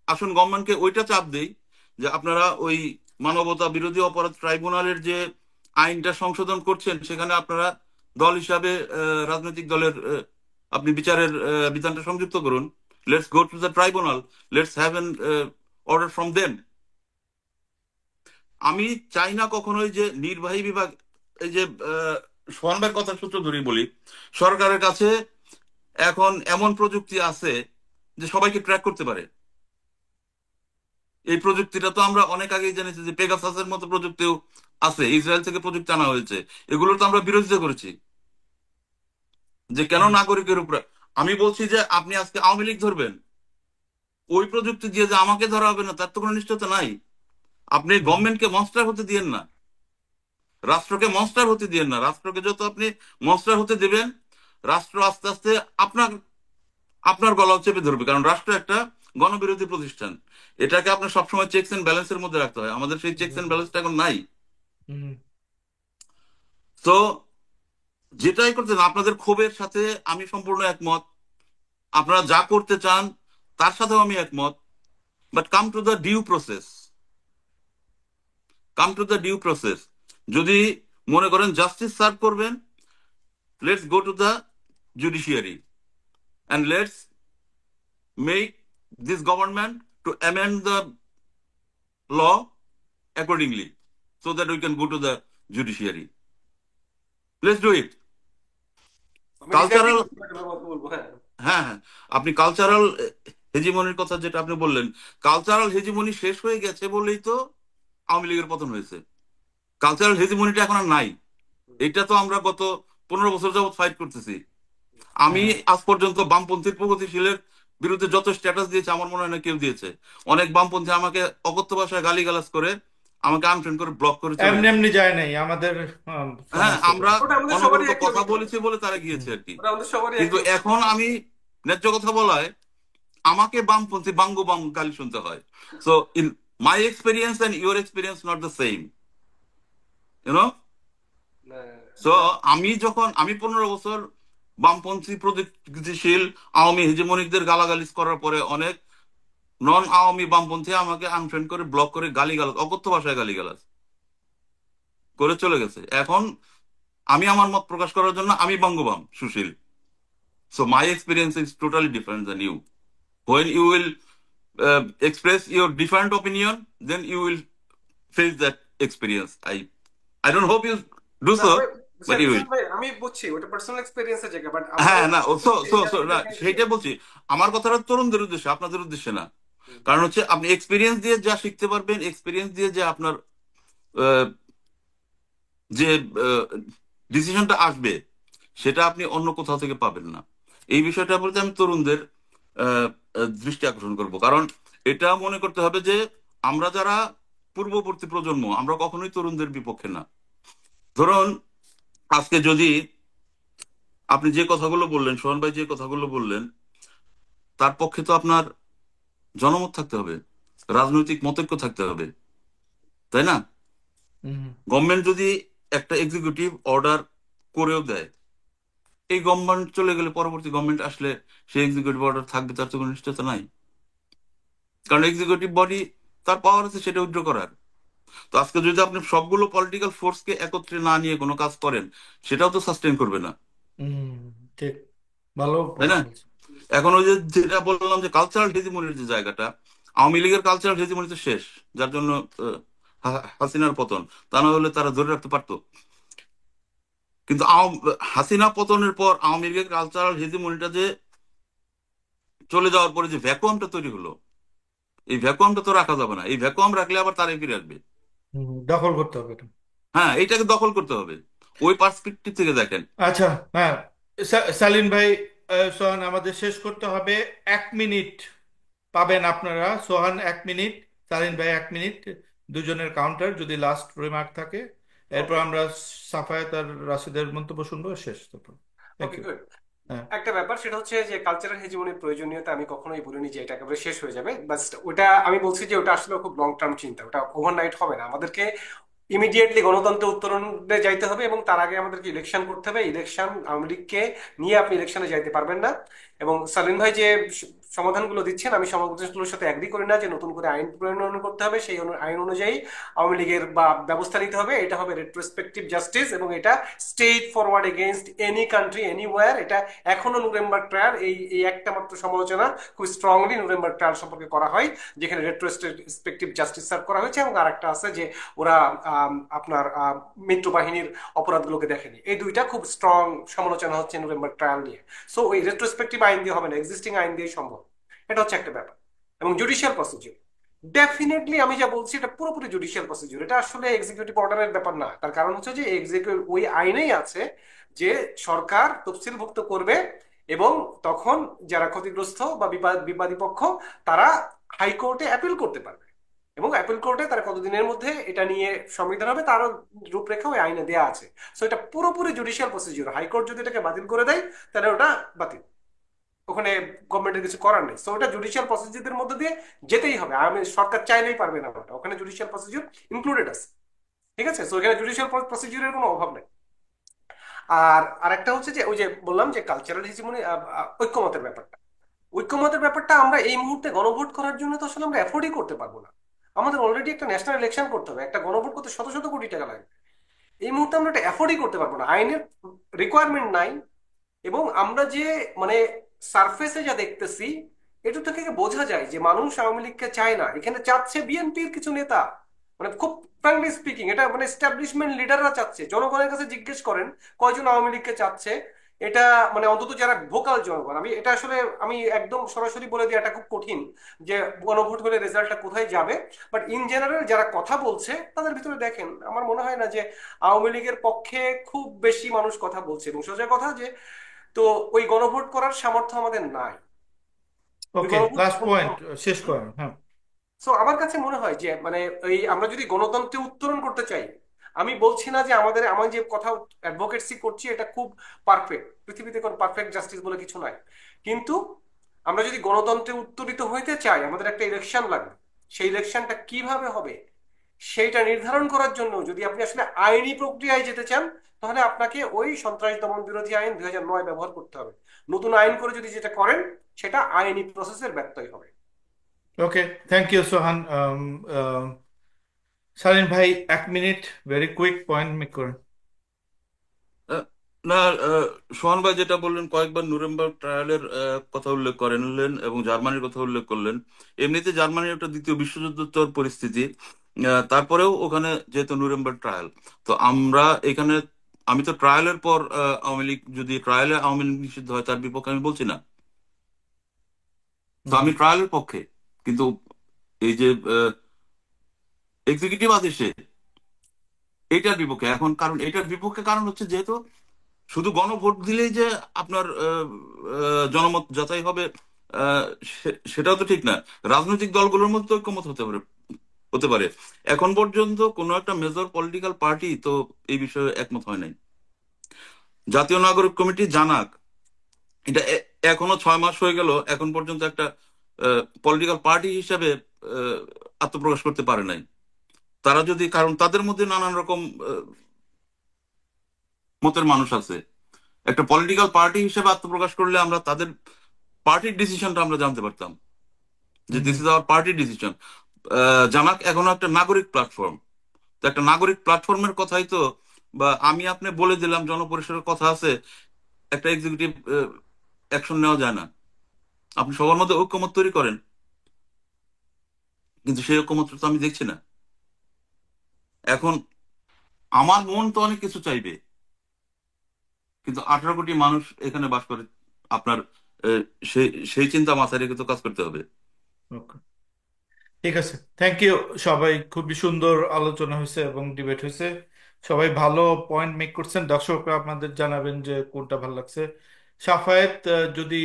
আসুন গভর্নমেন্টকে ওইটা চাপ দেই যে আপনারা ওই মানবতা বিরোধী অপরাধ ট্রাইব্যুনালের যে আইনটা সংশোধন করছেন সেখানে আপনারা দল হিসাবে রাজনৈতিক দলের আপনি বিচারের বিধানটা সংযুক্ত করুন। Let's go to the tribunal, let's have an order from them. আমি চাই না কখনোই যে নির্বাহী বিভাগ, এই যে সোহানবার কথা সূত্র ধরেই বলি, সরকারের কাছে এখন এমন প্রযুক্তি আছে যে সবাইকে ট্র্যাক করতে পারে। এই প্রযুক্তিটা তো আমরা অনেক আগেই জেনেছি যে পেগাসাসের মতো প্রযুক্তিও আছে, ইসরায়েল থেকে প্রযুক্তি আনা হয়েছে, এগুলোর তো আমরা বিরোধিতা করেছি যে কেন নাগরিকের উপরে। আমি বলছি যে আপনি আজকে আওয়ামী লীগ ধরবেন, ওই প্রযুক্তি দিয়ে যে আমাকে ধরা হবে না তার তো কোনো নিশ্চয়তা নাই। আপনি গভর্নমেন্টকে মনস্টার হতে দিয়েন না, রাষ্ট্রকে মনস্টার হতে দিয়েন না। রাষ্ট্রকে যত আপনি মনস্টার হতে দেবেন, রাষ্ট্র আস্তে আস্তে আপনার আপনার গলাও চেপে ধরবে, কারণ রাষ্ট্র একটা গণবিরোধী প্রতিষ্ঠান। এটাকে আপনার সবসময় চেকস এন্ড ব্যালেন্সের মধ্যে রাখতে হয়। আমাদের সেই চেকস এন্ড ব্যালেন্সটা এখন নাই। তো যেটাই করতেন, আপনাদের ক্ষোভের সাথে আমি সম্পূর্ণ একমত, আপনারা যা করতে চান তার সাথেও আমি একমত, but come to the due process, come to the due process. যদি মনে করেন জাস্টিস সার্ভ করবেন, let's go to the judiciary and let's make this government to amend the law accordingly so that we can go to the judiciary. Let's do it. আমি রিল্যাক্সই কালচারাল, কথা বলবো। হ্যাঁ, হ্যাঁ হ্যাঁ, আপনি কালচারাল হেজিমনির কথা যেটা আপনি বললেন, কালচারাল হেজিমনি শেষ হয়ে গেছে বলেই তো আওয়ামী লীগের পতন হয়েছে। কালচারাল হেজিমনিটা এখন আর নাই। এটা তো আমরা গত 15 বছর যাবত ফাইট করতেছি। আমি আজ পর্যন্ত বামপন্থীর প্রগতিশীলের বিরুদ্ধে যত স্ট্যাটাস দিয়েছে আমার মনে হয় না কেউ দিয়েছে। অনেক বামপন্থী আমাকে অকথ্য ভাষায় গালিগালাজ করে, আমাকে আনফ্রেন্ড করে, ব্লক করে চলে এমনি গেছে। এমনি যায় নাই আমাদের হ্যাঁ, সমস্যা আমরা ওটা আমাদের সবারই অনবরত একই কথা অভিজ্ঞতা, বলেছি বলে তারা গিয়েছে আর কি। ওটা আমাদের সবারই কিন্তু একই এখন অভিজ্ঞতা। আমি ন্যায্য কথা বলায় আমাকে বামপন্থী বাঙ্গু বাম গালি শুনতে হয়। So in my experience and your experience not the same, you know. So আমি 15 বছর বামপন্থী প্রগতিশীল আওয়ামী হেজেমনিকদের গালাগালিজ করার পরে অনেক নন আওয়ামী বামপন্থী আমাকে আনফ্রেন্ড করে, ব্লক করে, গালিগালাজ, অকথ্য ভাষায় গালিগালাজ করে চলে গেছে। এখন আমি আমার মত প্রকাশ করার জন্য আমি বাঙ্গুবাম সুশীল। So my experience is totally different than you. When you will express your different opinion, then you will face that experience. I don't hope you do না so, আমি but you will. স্যার ভাই, আমি বুঝছি ওটা পার্সোনাল এক্সপেরিয়েন্সের জায়গা, বাট হ্যাঁ, আমরাও না না দেখেন যে সেইটাই বলছি। আমার কথাটা তরুণদের উদ্দেশ্যে, আপনাদের উদ্দেশ্যে না। কারণ হচ্ছে আপনি এক্সপিরিয়েন্স দিয়ে যা শিখতে পারবেন, এক্সপিরিয়েন্স দিয়ে যে আপনার আহ, যে ডিসিশনটা আসবে সেটা আপনি অন্য কোথাও থেকে পাবেন না। এই বিষয়টা বলতে আমি তরুণদের আহ, দৃষ্টি আকর্ষণ করব। কারণ এটা মনে করতে হবে যে আমরা যারা পূর্ববর্তী প্রজন্ম, আমরা কখনোই তরুণদের বিপক্ষে না। ধরুন আজকে যদি আপনি যে কথাগুলো বললেন, সোহান ভাই যে কথাগুলো বললেন, তার পক্ষে তো আপনার জনমত থাকতে হবে, রাজনৈতিক মতৈক্য থাকতে হবে, তাই না? গভর্নমেন্ট যদি একটা এক্সিকিউটিভ অর্ডার করেও দেয়, এই গভর্নমেন্ট চলে গেলে পরবর্তী গভর্নমেন্ট আসলে সেই এক্সিকিউটিভ অর্ডার থাকবে তার তো কোনো নিশ্চয়তা নাই। কারণ এক্সিকিউটিভ বডি তার পাওয়ার আছে সেটা উইথড্র করার। তো আজকে যদি আপনি সবগুলো পলিটিক্যাল ফোর্সকে একত্রে না নিয়ে কোনো কাজ করেন, সেটাও তো সাস্টেন করবে না, ঠিক, ভালো তাই না? বলছি। এখন ওই যে যেটা বললাম যে কালচারাল হেজিমনির যে জায়গাটা, আওয়ামী লীগের কালচারাল হেজিমনি তো শেষ, যার জন্য হাসিনার পতন। তা না হলে তারা ধরে রাখতে পারতো। কিন্তু হাসিনা পতনের পর আওয়ামী লীগের কালচারাল হেজিমনিটা যে চলে যাওয়ার পরে যে ভ্যাকুয়ামটা তৈরি হলো, এই ভ্যাকুয়ামটা তো রাখা যাবে না। এই ভ্যাকুয়াম রাখলে আবার তারাই ফিরে আসবে। দখল করতে হবে এটা। হ্যাঁ, এইটাকে দখল করতে হবে। ওই পার্সপেক্টিভ থেকে দেখেন। আচ্ছা, হ্যাঁ, সালিন ভাই, সোহান, আমাদের শেষ করতে হবে। 1 মিনিট পাবেন আপনারা। সোহান 1 মিনিট, সালিন ভাই 1 মিনিট, দুজনের কাউন্টার, যদি লাস্ট রিমার্ক থাকে। এরপর ওকে, আমরা সাফায়েত আর রাশিদের মন্তব্য শুনবো, শেষ। তারপর থ্যাংক ওকে, ইউ। গুড। হ্যাঁ, একটা ব্যাপার সেটা হচ্ছে যে কালচারাল হেজিমনির প্রয়োজনীয়তা আমি কখনোই বলিনি যে এটা একেবারে শেষ হয়ে যাবে, বাট ওটা আমি বলছি যে ওটা আসলে খুব লং টার্ম চিন্তা, ওটা ওভারনাইট হবে না। আমাদেরকে ইমিডিয়েটলি গণতন্ত্রে উত্তরণে যাইতে হবে, এবং তার আগে আমাদেরকে ইলেকশন করতে হবে। ইলেকশন, আওয়ামী লীগকে নিয়ে আপনি ইলেকশনে যাইতে পারবেন না। এবং সালিম ভাই যে সমাধানগুলো দিচ্ছেন, আমি সমাধানগুলোর সাথে এগ্রি করি না যে নতুন করে আইন প্রণয়ন করতে হবে, সেই আইন অনুযায়ী আওয়ামী লীগের বা ব্যবস্থা নিতে হবে। এটা হবে রেট্রোস্পেক্টিভ জাস্টিস, এবং এটা state forward against any country anywhere. এটা এখনো নুরেমবার্গ ট্রায়াল, এই একটা মাত্র সমালোচনা খুব স্ট্রংলি নুরেমবার্গ ট্রায়াল সম্পর্কে করা হয়, যেখানে রেট্রোস্পেক্টিভ জাস্টিস সার্ভ করা হয়েছে। এবং আরেকটা আছে যে ওরা আপনার মিত্রবাহিনীর অপরাধগুলোকে দেখেনি। এই দুইটা খুব স্ট্রং সমালোচনা হচ্ছে নভেম্বর ট্রায়াল নিয়ে। সো ওই রেট্রোস্পেক্টিভ আইন দিয়ে হবে না, এক্সিস্টিং আইন দিয়ে সম্ভব। এটা হচ্ছে একটা ব্যাপার। এবং জুডিশিয়াল প্রসিডিউর, ডেফিনেটলি আমি যা বলছি এটা পুরোপুরি জুডিশিয়াল প্রসিডিউর, এটা আসলে এক্সিকিউটিভ অর্ডারের ব্যাপার না। তার কারণ হচ্ছে যে এক্সিকিউটিভ ওই আইনেই আছে যে সরকার তফসিলভুক্ত করবে, এবং তখন যারা ক্ষতিগ্রস্ত বা বিবাদী পক্ষ তারা হাইকোর্টে অ্যাপিল করতে পারবে, এবং অ্যাপিল কোর্টে তারা কতদিনের মধ্যে এটা নিয়ে সংবিধান হবে তারও রূপরেখা ওই আইনে দেওয়া আছে। সো এটা পুরোপুরি জুডিশিয়াল প্রসিডিউর। হাইকোর্ট যদি এটাকে বাতিল করে দেয় তাহলে ওটা বাতিল, ওখানে গভর্নমেন্টের কিছু করার নেই। সো ওটা জুডিশিয়াল প্রসিডিউরের মধ্যে দিয়ে যেতেই হবে। আমি সরকার চাইলেই পারবে না, ওটা ওখানে জুডিশিয়াল প্রসিডিউর ইনক্লুডেড আছে। ঠিক আছে, সো এখানে জুডিশিয়াল প্রসিডিউরের কোনো অভাব নেই। আর আরেকটা হচ্ছে যে ওই যে বললাম যে কালচারাল হিজিমনি, ঐক্যমতের ব্যাপারটা, ঐক্যমতের ব্যাপারটা আমরা এই মুহূর্তে গণভোট করার জন্য তো আসলে আমরা অ্যাফোর্ডই করতে পারবো না। আমাদের অলরেডি একটা ন্যাশনাল ইলেকশন করতে হবে, একটা গণভোট করতে শত শত কোটি টাকা লাগবে। এই মুহূর্তে আমরা এটা অ্যাফোর্ডই করতে পারবো না, আইনের রিকোয়ারমেন্ট নাই। এবং আমরা যে মানে সারফেসে যা দেখতেছি, এটা থেকে বোঝা যায় যে মানুষ আওয়ামী লীগকে চায় না, এখানে চাচ্ছে বিএনপির কিছু নেতা। মানে খুব ফ্র্যাঙ্কলি স্পিকিং, এটা মানে এস্টাবলিশমেন্ট লিডাররা চাচ্ছে। জনগণের কাছে জিজ্ঞেস করেন কয়জন আওয়ামী লীগকে চাচ্ছে, এটা মানে অন্তত যারা ভোকাল জনগণ। আমি এটা আসলে আমি একদম সরাসরি বলে দিই, এটা খুব কঠিন যে গণভোট হলে রেজাল্টটা কোথায় যাবে। বাট ইন জেনারেল যারা কথা বলছে তাদের ভিতরে দেখেন, আমার মনে হয় না যে আওয়ামী লীগের পক্ষে খুব বেশি মানুষ কথা বলছে। এবং সোজা কথা যে তো ওই গণভোট করার সামর্থ্য আমাদের নাই। ওই ওকে, গণভোট লাস্ট পয়েন্ট শেষ করেন, হ্যাঁ। সো আমার কাছে মনে হয় যে মানে এই আমরা যদি গণতন্ত্রে উত্তরণ করতে চাই, আমি বলছি না যে আমি যে কথা অ্যাডভোকেসি করছি এটা খুব পারফেক্ট, পৃথিবীতে কোনো পারফেক্ট জাস্টিস বলে কিছু নাই। কিন্তু আমরা যদি গণতন্ত্রে উত্তরিত হইতে চাই, আমাদের একটা ইলেকশন লাগবে। সেই ইলেকশনটা কিভাবে হবে সেইটা নির্ধারণ করার জন্য যদি আপনি আসলে আইনি প্রক্রিয়ায় যেতে চান, তাহলে আপনাকে ওই সন্ত্রাস দমন বিরোধী আইন 2009 ব্যবহার করতে হবে। নতুন আইন করে যদি যেটা করেন সেটা আইনি প্রসেসের ব্যত্যয় হবে। ওকে, থ্যাংক ইউ সোহান। শালীন ভাই, 1 minute, very quick point make করেন। আহ, না, সোহান ভাই যেটা বললেন, কয়েকবার নুরেমবার্গ ট্রায়ালের কথা উল্লেখ করেনলেন এবং জার্মানির কথা উল্লেখ করলেন। এমনিতে জার্মানির একটা দ্বিতীয় বিশ্বযুদ্ধোত্তর পরিস্থিতি, তারপরেও ওখানে যেহেতু নুরেমবার্গ ট্রায়াল, তো আমরা এখানে, আমি তো ট্রায়ালের পর আওয়ামী লীগ, যদি ট্রায়ালে আওয়ামী লীগ নিষিদ্ধ হয় তার বিপক্ষে আমি বলছি না, তো আমি ট্রায়ালের পক্ষে। কিন্তু এই যে এক্সিকিউটিভ আদেশে এটার বিপক্ষে এখন, কারণ এটার বিপক্ষে কারণ হচ্ছে যেহেতু শুধু গণভোট দিলেই যে আপনার জনমত যাচাই হবে, আহ, সেটাও তো ঠিক না। রাজনৈতিক দলগুলোর মধ্যে তো ঐক্যমত হতে পারে। এখন পর্যন্ত কোনো একটা মেজর পলিটিক্যাল পার্টি তো এই বিষয়ে একমত হয় নাই। জাতীয় নাগরিক কমিটি জানাক, এটা এখনো 6 মাস হয়ে গেল, এখন পর্যন্ত একটা পলিটিক্যাল পার্টি হিসেবে আহ, আত্মপ্রকাশ করতে পারে নাই। তারা যদি, কারণ তাদের মধ্যে নানান রকম মতের মানুষ আছে, একটা পলিটিক্যাল পার্টি হিসেবে আত্মপ্রকাশ করলে আমরা তাদের পার্টির ডিসিশনটা আমরা জানতে পারতাম যে দিস ইজ আওয়ার পার্টির ডিসিশন। জানাক এখনো একটা নাগরিক প্ল্যাটফর্ম, তো একটা নাগরিক প্ল্যাটফর্মের কথাই তো, বা আমি আপনি বলে দিলাম জনপরিসরের কথা আছে, একটা এক্সিকিউটিভ অ্যাকশন নেওয়া যায় না। আপনি সবার মধ্যে ঐক্যমত তৈরি করেন, কিন্তু সেই ঐক্যমত তো আমি দেখছি না। এখন আমার মন তো অনেক কিছু চাইবে, কিন্তু 18 কোটি মানুষ এখানে বাস করে, আপনার আহ, সেই সেই চিন্তা মাথায় রেখে তো কাজ করতে হবে। ওকে, ঠিক আছে, থ্যাংক ইউ সবাই। খুবই সুন্দর আলোচনা হয়েছে এবং ডিবেট হয়েছে। সবাই ভালো পয়েন্ট মেক করছেন। দর্শকরা আপনাদের জানাবেন যে কোনটা ভালো লাগছে। সাফায়েত, যদি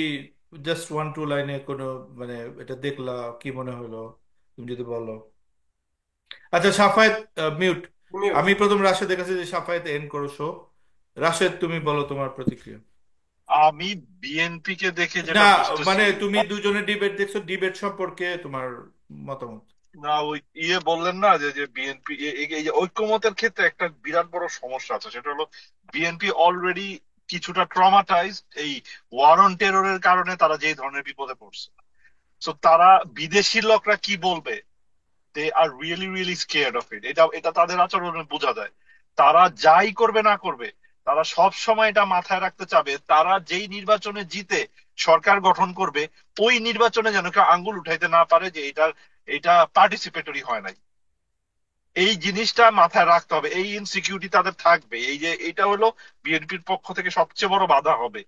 জাস্ট 1-2 লাইনে কোনো, মানে এটা দেখলা কি মনে হলো, তুমি যদি বলো। আচ্ছা সাফায়েত, মিউট। আমি প্রথম রাশেদের কাছে যে সাফায়েত এন্ড করো শো। রাশেদ, তুমি বলো তোমার প্রতিক্রিয়া। আমি বিএনপি কে দেখে না, যেটা বুঝতেছি, মানে তুমি দুজনে ডিবেট দেখছো, ডিবেট সম্পর্কে তোমার মতামত। না, ওই বললেন না যে যে বিএনপি এই যে ঐক্যমতের ক্ষেত্রে একটা বিরাট বড় সমস্যা আছে, সেটা হলো বিএনপি অলরেডি কিছুটা ট্রমাটাইজড এই ওয়ার অন টেররের কারণে। তারা যে ধরনের বিপদে পড়ছে, সো তারা বিদেশি লোকরা কি বলবে, they are really really scared of it. এটা এটা তাদের আচরণে বোঝা যায়। তারা যাই করবে না করবে, তারা সব সময় এটা মাথায় রাখতে চাবে, তারা যেই নির্বাচনে জিতে সরকার গঠন করবে, ওই নির্বাচনে যেন কেউ আঙ্গুল উঠাইতে না পারে যে এটা পার্টিসিপেটরি হয় নাই। এই জিনিসটা মাথায় রাখতে হবে, এই ইনসিকিউরিটি তাদের থাকবে। এই যে এটা হলো বিএনপির পক্ষ থেকে সবচেয়ে বড় বাধা হবে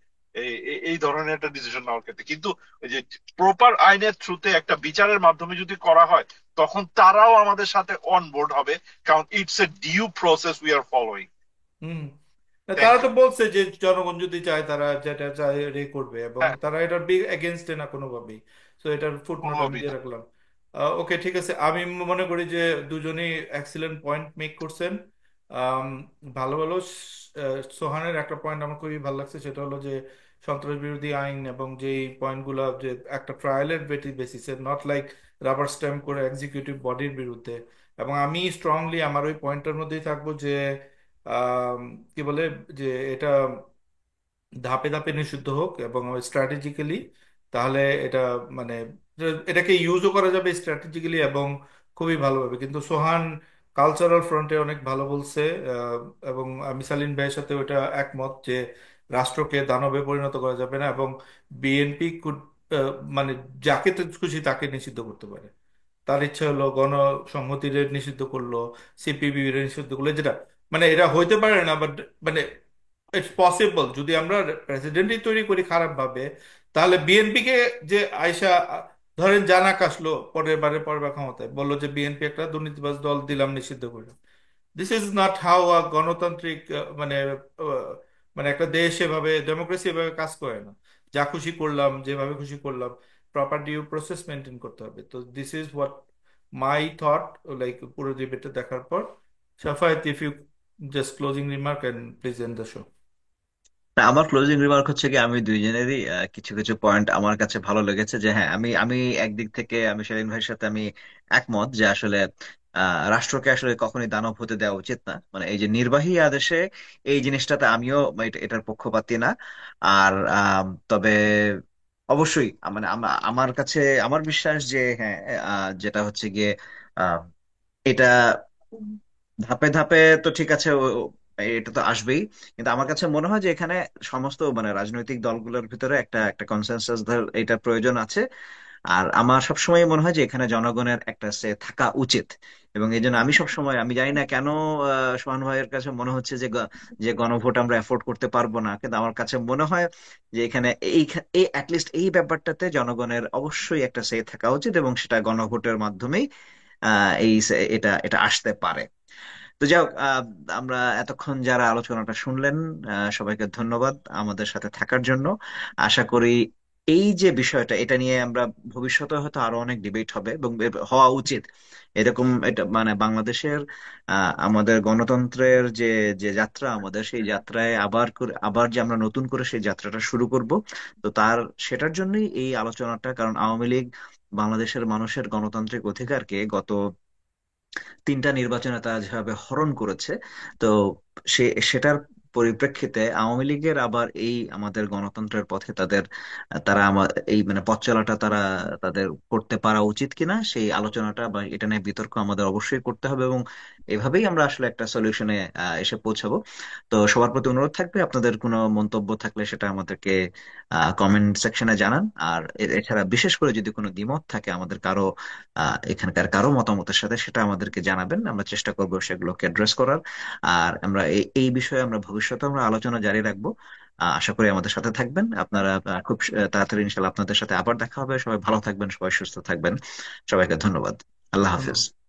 এই ধরনের একটা ডিসিশন নেওয়ার ক্ষেত্রে। কিন্তু ওই যে প্রপার আইনের থ্রুতে একটা বিচারের মাধ্যমে যদি করা হয়, তখন তারাও আমাদের সাথে অন বোর্ড হবে, কারণ it's a due process we are following. Hmm. না, তারা থ্যাংক তো ইউ। বলছে যে জনগণ যদি চায় তারা যেটা চায় এটাই করবে, এবং হ্যাঁ, তারা এটার এগেনস্টে না কোনোভাবেই। তো এটার ফুটনোট আমি কোনোভাবেই দিয়ে না। রাখলাম। ওকে, ঠিক আছে। আমি মনে করি যে দুজনেই এক্সিলেন্ট পয়েন্ট মেক করছেন। আম, ভালো ভালো সোহানের একটা পয়েন্ট আমার খুবই ভালো লাগছে, সেটা হলো যে সন্ত্রাস বিরোধী আইন এবং যেই পয়েন্টগুলো যে একটা ট্রায়ালের বেসিসে, নট লাইক রাবার স্ট্যাম্প করে এক্সিকিউটিভ বডির বিরুদ্ধে। এবং আমি স্ট্রংলি আমার ওই পয়েন্টের মধ্যেই থাকবো যে আম, কি বলে, যে এটা ধাপে ধাপে নিষিদ্ধ হোক এবং স্ট্র্যাটেজিক্যালি। তাহলে এটা মানে এটাকে ইউজও করা যাবে স্ট্র্যাটেজিক্যালি এবং খুবই ভালোভাবে। কিন্তু সোহান কালচারাল ফ্রন্টে অনেক ভালো বলছে। আহ, এবং আমি সালিন ভাইয়ের সাথে ওটা একমত যে রাষ্ট্রকে দানবে পরিণত করা যাবে না, এবং বিএনপি মানে যাকে তো খুশি তাকে নিষিদ্ধ করতে পারে। তার ইচ্ছা হলো গণসংহতির নিষিদ্ধ করলো, সিপিবি নিষিদ্ধ করলো, যেটা মানে এটা হইতে পারে না, বাট মানে ইটস পসিবল। যদি আমরা প্রেসিডেন্টই তৈরি করি খারাপ ভাবে, তাহলে বিএনপি কে যে আয়সা ধরেন জানাক আসলো পরের বার ক্ষমতায় বললো যে বিএনপি একটা দুর্নীতিবাজ দল, দিলাম নিষিদ্ধ করে। This is not how a গণতান্ত্রিক মানে মানে একটা দেশ এভাবে, ডেমোক্রেসি এভাবে কাজ করে না। যা খুশি করলাম, যেভাবে খুশি করলাম, প্রপার ডিউ প্রসেস মেনটেন করতে হবে। তো this is what my thought, like পুরো ডিবেটটা দেখার পর। Shafat, if you just closing remark and please end the show. না, আমার ক্লোজিং রিমার্ক হচ্ছে কি, আমি দুইজনেরই কিছু কিছু পয়েন্ট আমার কাছে ভালো লেগেছে। যে হ্যাঁ, আমি আমি একদিক থেকে আমি সেলিম ভাইয়ের সাথে আমি একমত যে আসলে রাষ্ট্রকে আসলে কখনোই দানব হতে দেওয়া উচিত না। মানে এই যে নির্বাহী আদেশে এই জিনিসটাতে আমিও এটার পক্ষপাতী না। আর তবে অবশ্যই মানে আমার কাছে আমার বিশ্বাস যে হ্যাঁ, যেটা হচ্ছে গিয়ে এটা ধাপে ধাপে তো ঠিক আছে, এটা তো আসবেই। কিন্তু আমার কাছে মনে হয় যে এখানে সমস্ত মানে রাজনৈতিক দলগুলোর ভিতরে একটা একটা কনসেনসাস এটা প্রয়োজন আছে। আর আমার সবসময় মনে হয় যে এখানে জনগণের একটা সে থাকা উচিত। এবং এই জন্য আমি সবসময়, আমি জানি না কেন সোহান ভাইয়ের কাছে মনে হচ্ছে যে যে গণভোট আমরা এফোর্ড করতে পারবো না, কিন্তু আমার কাছে মনে হয় যে এখানে এই অ্যাটলিস্ট এই ব্যাপারটাতে জনগণের অবশ্যই একটা সে থাকা উচিত, এবং সেটা গণভোটের মাধ্যমেই এটা এটা আসতে পারে। তো যাই হোক, আমরা এতক্ষণ যারা আলোচনাটা শুনলেন, সবাইকে ধন্যবাদ আমাদের সাথে থাকার জন্য। আশা করি এই যে বিষয়টা, এটা নিয়ে আমরা ভবিষ্যতে হয়তো আরো অনেক ডিবেট হবে এবং হওয়া উচিত। এরকম এটা মানে বাংলাদেশের আমাদের গণতন্ত্রের যে যে যাত্রা, আমাদের সেই যাত্রায় আবার যে আমরা নতুন করে সেই যাত্রাটা শুরু করব। তো সেটার জন্যই এই আলোচনাটা, কারণ আওয়ামী লীগ বাংলাদেশের মানুষের গণতান্ত্রিক অধিকারকে গত তিনটা নির্বাচনে তারা যেভাবে হরণ করেছে, তো সেটার পরিপ্রেক্ষিতে আওয়ামী লীগের আবার এই আমাদের গণতন্ত্রের পথে তারা এই মানে পথ চলাটা তাদের করতে পারা উচিত কিনা, সেই আলোচনাটা বা এটা নিয়ে বিতর্ক আমাদের অবশ্যই করতে হবে। এবং এভাবেই আমরা আসলে একটা সলিউশনে এসে পৌঁছাবো। তো সবার প্রতি অনুরোধ থাকবে, আপনাদের কোনো মন্তব্য থাকলে সেটা আমাদেরকে কমেন্ট সেকশনে জানান। আর এছাড়া বিশেষ করে যদি কোনো দ্বিমত থাকে আমাদের কারো, এখানকার কারো মতামতের সাথে, সেটা আমাদেরকে জানাবেন, আমরা চেষ্টা করব সেগুলোকে অ্যাড্রেস করার। আর আমরা এই বিষয়ে আমরা ভবিষ্যতে আমরা আলোচনা জারি রাখবো। আশা করি আমাদের সাথে থাকবেন আপনারা। খুব তাড়াতাড়ি ইনশাল্লাহ আপনাদের সাথে আবার দেখা হবে। সবাই ভালো থাকবেন, সবাই সুস্থ থাকবেন। সবাইকে ধন্যবাদ। আল্লাহ হাফিজ। ধন্যবাদ।